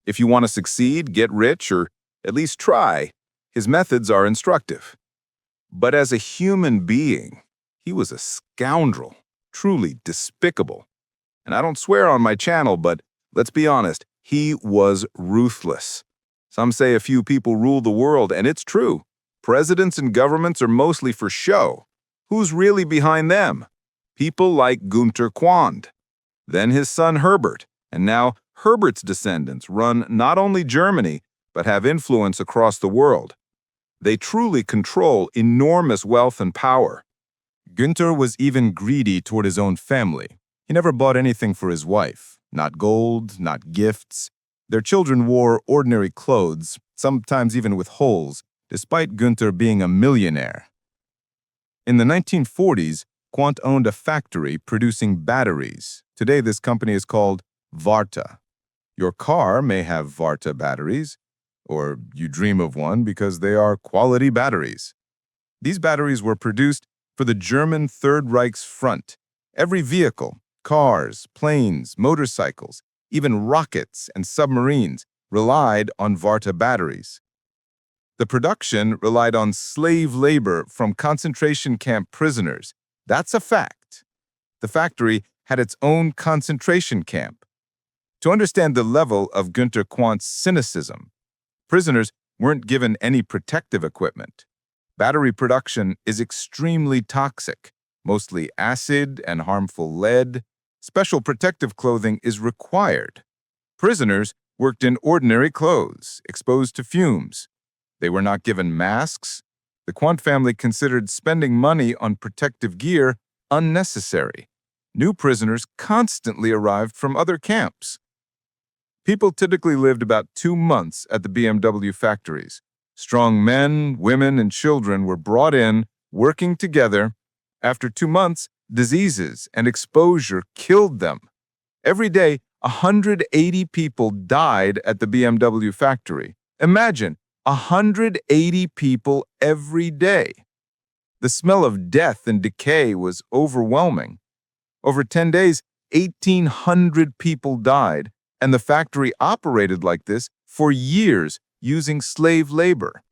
Speaker 3: If you want to succeed, get rich, or at least try, his methods are instructive. But as a human being, he was a scoundrel, truly despicable. And I don't swear on my channel, but let's be honest, he was ruthless. Some say a few people rule the world, and it's true. Presidents and governments are mostly for show. Who's really behind them? People like Günter Quandt. Then his son Herbert, and now Herbert's descendants run not only Germany, but have influence across the world. They truly control enormous wealth and power.
Speaker 4: Günther was even greedy toward his own family. He never bought anything for his wife, not gold, not gifts. Their children wore ordinary clothes, sometimes even with holes, despite Günther being a millionaire. In the 1940s, Quandt owned a factory producing batteries. Today, this company is called Varta. Your car may have Varta batteries, or you dream of one because they are quality batteries. These batteries were produced for the German Third Reich's front. Every vehicle, cars, planes, motorcycles, even rockets and submarines relied on Varta batteries. The production relied on slave labor from concentration camp prisoners. That's a fact. The factory had its own concentration camp. To understand the level of Günter Quandt's cynicism, prisoners weren't given any protective equipment. Battery production is extremely toxic, mostly acid and harmful lead. Special protective clothing is required. Prisoners worked in ordinary clothes, exposed to fumes. They were not given masks. The Quandt family considered spending money on protective gear unnecessary. New prisoners constantly arrived from other camps. People typically lived about 2 months at the BMW factories. Strong men, women, and children were brought in, working together. After 2 months, diseases and exposure killed them. Every day, 180 people died at the BMW factory. Imagine, 180 people every day. The smell of death and decay was overwhelming. Over 10 days, 1,800 people died, and the factory operated like this for years using slave labor.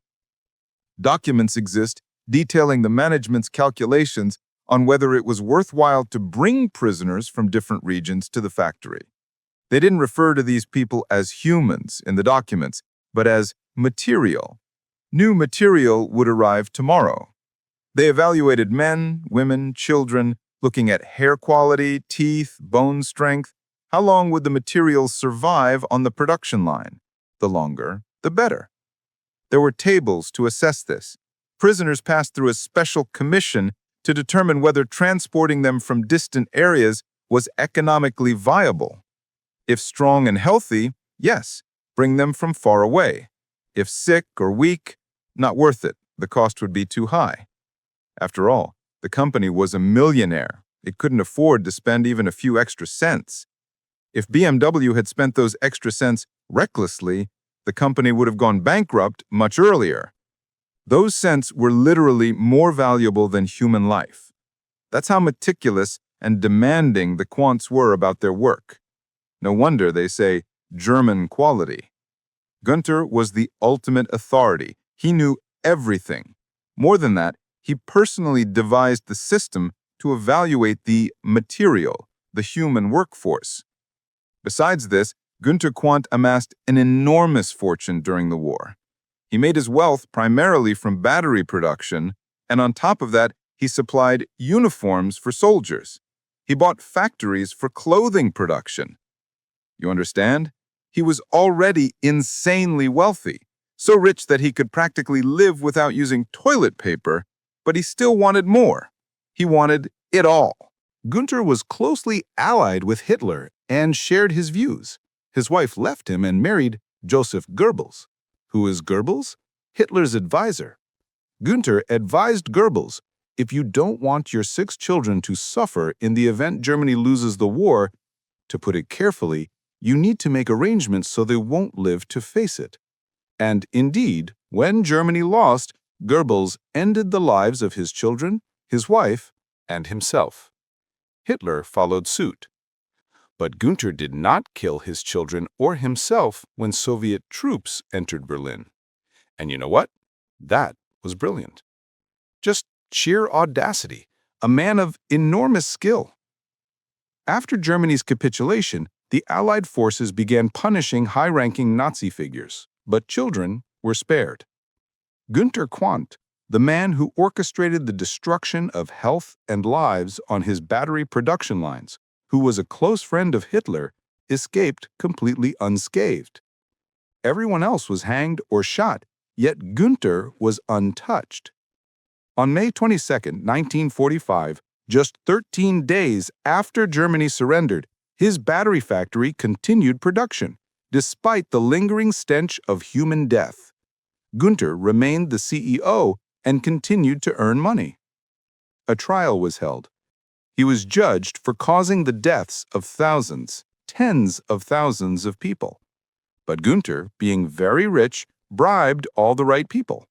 Speaker 4: Documents exist detailing the management's calculations on whether it was worthwhile to bring prisoners from different regions to the factory. They didn't refer to these people as humans in the documents, but as material. New material would arrive tomorrow. They evaluated men, women, children, looking at hair quality, teeth, bone strength. How long would the materials survive on the production line? The longer, the better. There were tables to assess this. Prisoners passed through a special commission to determine whether transporting them from distant areas was economically viable. If strong and healthy, yes, bring them from far away. If sick or weak, not worth it. The cost would be too high. After all, the company was a millionaire. It couldn't afford to spend even a few extra cents. If BMW had spent those extra cents recklessly, the company would have gone bankrupt much earlier. Those cents were literally more valuable than human life. That's how meticulous and demanding the Quandts were about their work. No wonder they say German quality. Günther was the ultimate authority. He knew everything. More than that, he personally devised the system to evaluate the material, the human workforce. Besides this, Günter Quandt amassed an enormous fortune during the war. He made his wealth primarily from battery production, and on top of that, he supplied uniforms for soldiers. He bought factories for clothing production. You understand? He was already insanely wealthy, so rich that he could practically live without using toilet paper, but he still wanted more. He wanted it all.
Speaker 6: Günther was closely allied with Hitler and shared his views. His wife left him and married Joseph Goebbels. Who is Goebbels? Hitler's advisor. Günther advised Goebbels, if you don't want your 6 children to suffer in the event Germany loses the war, to put it carefully, you need to make arrangements so they won't live to face it. And indeed, when Germany lost, Goebbels ended the lives of his children, his wife, and himself. Hitler followed suit.
Speaker 2: But Günther did not kill his children or himself when Soviet troops entered Berlin. And you know what? That was brilliant. Just sheer audacity, a man of enormous skill. After Germany's capitulation, the Allied forces began punishing high-ranking Nazi figures, but children were spared. Günther Quandt, the man who orchestrated the destruction of health and lives on his battery production lines, who was a close friend of Hitler, escaped completely unscathed. Everyone else was hanged or shot, yet Günther was untouched. On May 22, 1945, just 13 days after Germany surrendered, his battery factory continued production, despite the lingering stench of human death. Günther remained the CEO and continued to earn money. A trial was held. He was judged for causing the deaths of thousands, tens of thousands of people. But Günther, being very rich, bribed all the right people.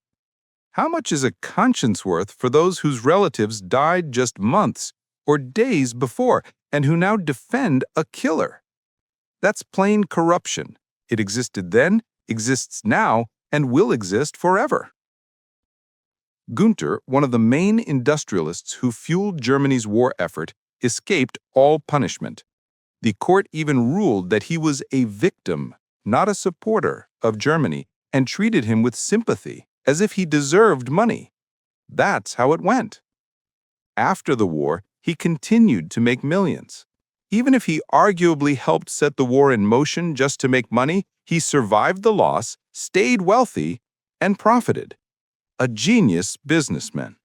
Speaker 2: How much is a conscience worth for those whose relatives died just months or days before and who now defend a killer? That's plain corruption. It existed then, exists now, and will exist forever. Günther, one of the main industrialists who fueled Germany's war effort, escaped all punishment. The court even ruled that he was a victim, not a supporter, of Germany, and treated him with sympathy, as if he deserved money. That's how it went. After the war, he continued to make millions. Even if he arguably helped set the war in motion just to make money, he survived the loss, stayed wealthy, and profited. A genius businessman.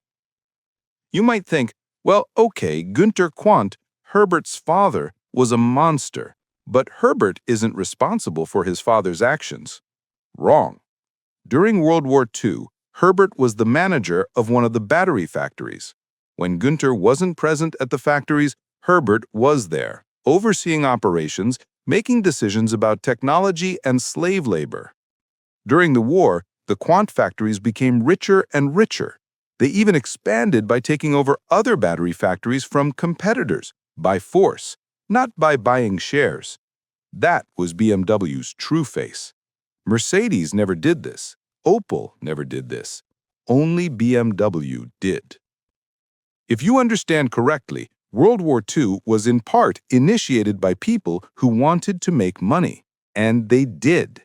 Speaker 2: You might think, well, okay, Günther Quandt, Herbert's father, was a monster, but Herbert isn't responsible for his father's actions. Wrong. During World War II, Herbert was the manager of one of the battery factories. When Günther wasn't present at the factories, Herbert was there, overseeing operations, making decisions about technology and slave labor. During the war, the Quandt factories became richer and richer. They even expanded by taking over other battery factories from competitors, by force, not by buying shares. That was BMW's true face. Mercedes never did this. Opel never did this. Only BMW did. If you understand correctly, World War II was in part initiated by people who wanted to make money, and they did.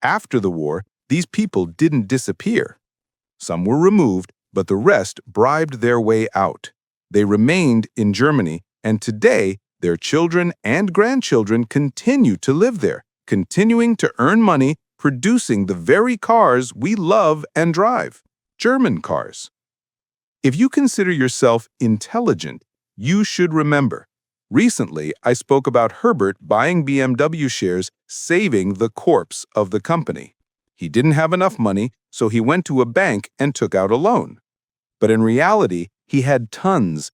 Speaker 2: After the war, these people didn't disappear. Some were removed, but the rest bribed their way out. They remained in Germany, and today their children and grandchildren continue to live there, continuing to earn money, producing the very cars we love and drive, German cars. If you consider yourself intelligent, you should remember. Recently, I spoke about Herbert buying BMW shares, saving the corpse of the company. He didn't have enough money, so he went to a bank and took out a loan. But in reality, he had tons,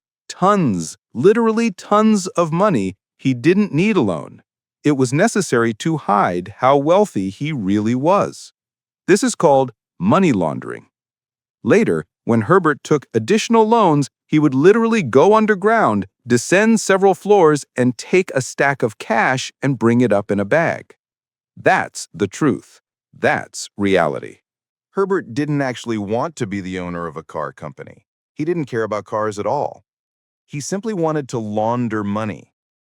Speaker 2: literally tons of money. He didn't need a loan. It was necessary to hide how wealthy he really was. This is called money laundering. Later, when Herbert took additional loans, he would literally go underground, descend several floors, and take a stack of cash and bring it up in a bag. That's the truth. That's reality.
Speaker 4: Herbert didn't actually want to be the owner of a car company. He didn't care about cars at all. He simply wanted to launder money.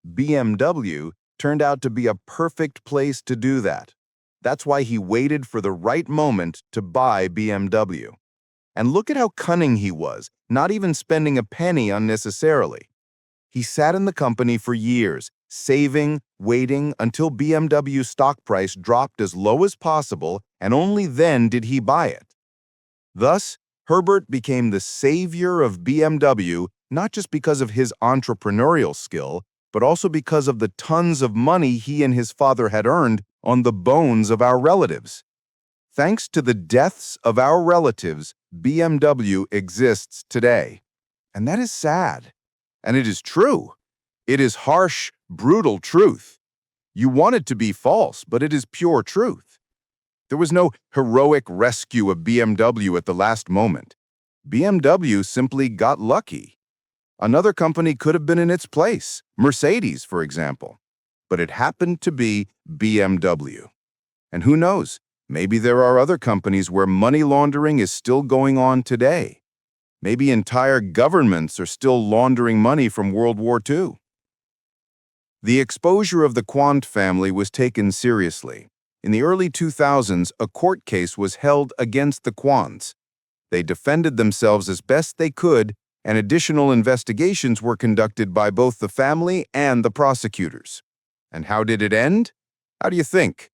Speaker 4: BMW turned out to be a perfect place to do that. That's why he waited for the right moment to buy BMW. And look at how cunning he was, not even spending a penny unnecessarily. He sat in the company for years, saving, waiting until BMW's stock price dropped as low as possible, and only then did he buy it. Thus, Herbert became the savior of BMW, not just because of his entrepreneurial skill, but also because of the tons of money he and his father had earned on the bones of our relatives. Thanks to the deaths of our relatives, BMW exists today. And that is sad. And it is true. It is harsh, brutal truth. You want it to be false, but it is pure truth. There was no heroic rescue of BMW at the last moment. BMW simply got lucky. Another company could have been in its place, Mercedes, for example.
Speaker 2: but it happened to be BMW. And who knows, maybe there are other companies where money laundering is still going on today. Maybe entire governments are still laundering money from World War II. The exposure of the Quandt family was taken seriously. In the early 2000s, a court case was held against the Quandts. They defended themselves as best they could, and additional investigations were conducted by both the family and the prosecutors. And how did it end? How do you think?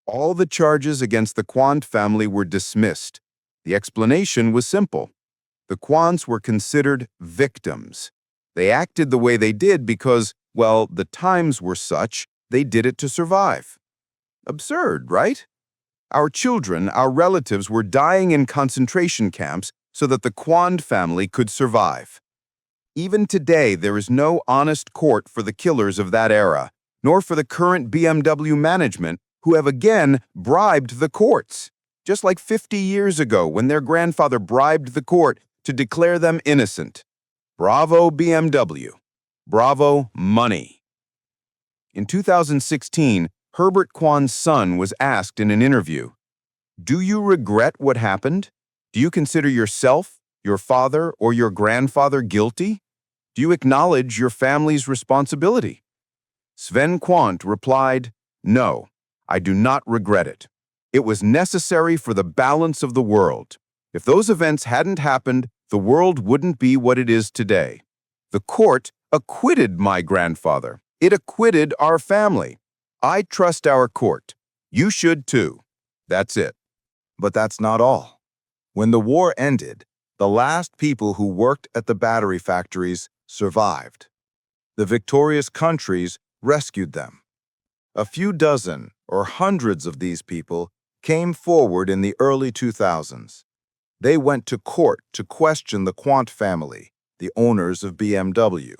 Speaker 2: All the charges against the Quandt family were dismissed. The explanation was simple. The Quandts were considered victims. They acted the way they did because, well, the times were such, they did it to survive. Absurd, right? Our children, our relatives, were dying in concentration camps so that the Quandt family could survive. Even today, there is no honest court for the killers of that era, nor for the current BMW management, who have again bribed the courts, just like 50 years ago when their grandfather bribed the court to declare them innocent. Bravo, BMW. Bravo, money. In 2016, Herbert Quandt's son was asked in an interview, "Do you regret what happened? Do you consider yourself, your father, or your grandfather guilty? Do you acknowledge your family's responsibility?" Sven Quandt replied, "No, I do not regret it. It was necessary for the balance of the world. If those events hadn't happened, the world wouldn't be what it is today. The court acquitted my grandfather. It acquitted our family. I trust our court. You should too." That's it. But that's not all. When the war ended, the last people who worked at the battery factories survived. The victorious countries rescued them. A few dozen or hundreds of these people came forward in the early 2000s. They went to court to question the Quandt family, the owners of BMW.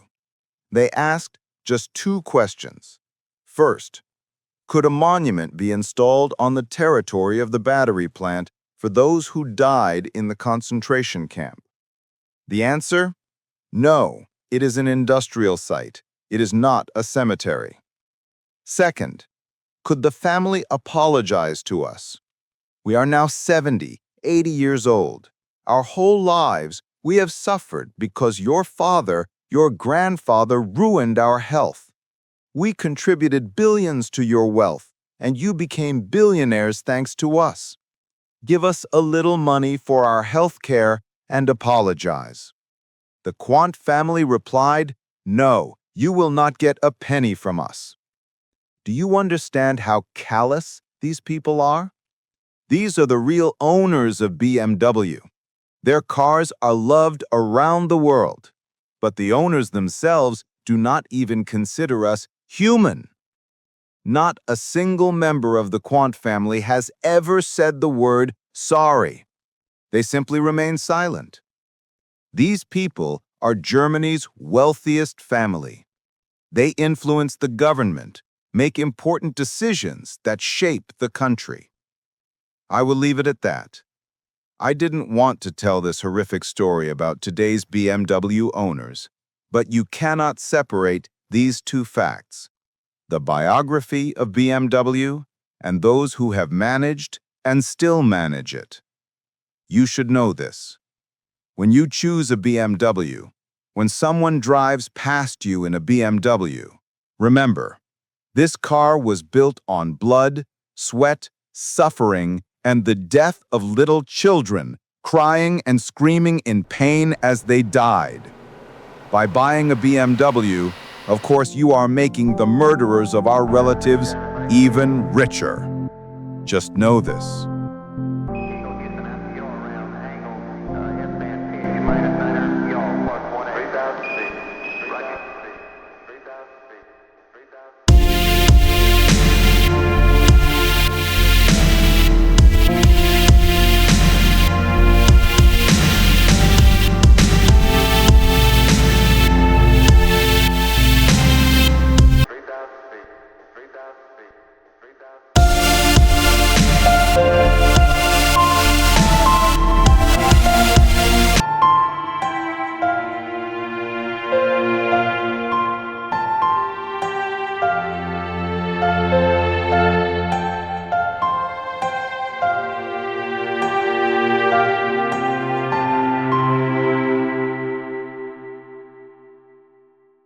Speaker 2: They asked just two questions. First, could a monument be installed on the territory of the battery plant for those who died in the concentration camp? The answer? No, it is an industrial site. It is not a cemetery. Second, could the family apologize to us? We are now 70, 80 years old. Our whole lives, we have suffered because your father, your grandfather ruined our health. We contributed billions to your wealth, and you became billionaires thanks to us. Give us a little money for our health care and apologize." The Quandt family replied, "No, you will not get a penny from us." Do you understand how callous these people are? These are the real owners of BMW. Their cars are loved around the world, but the owners themselves do not even consider us human. Not a single member of the Quandt family has ever said the word sorry. They simply remain silent. These people are Germany's wealthiest family. They influence the government, make important decisions that shape the country. I will leave it at that. I didn't want to tell this horrific story about today's BMW owners, but you cannot separate these two facts: the biography of BMW and those who have managed and still manage it. You should know this. When you choose a BMW, when someone drives past you in a BMW, remember, this car was built on blood, sweat, suffering, and the death of little children crying and screaming in pain as they died. By buying a BMW, of course, you are making the murderers of our relatives even richer. Just know this.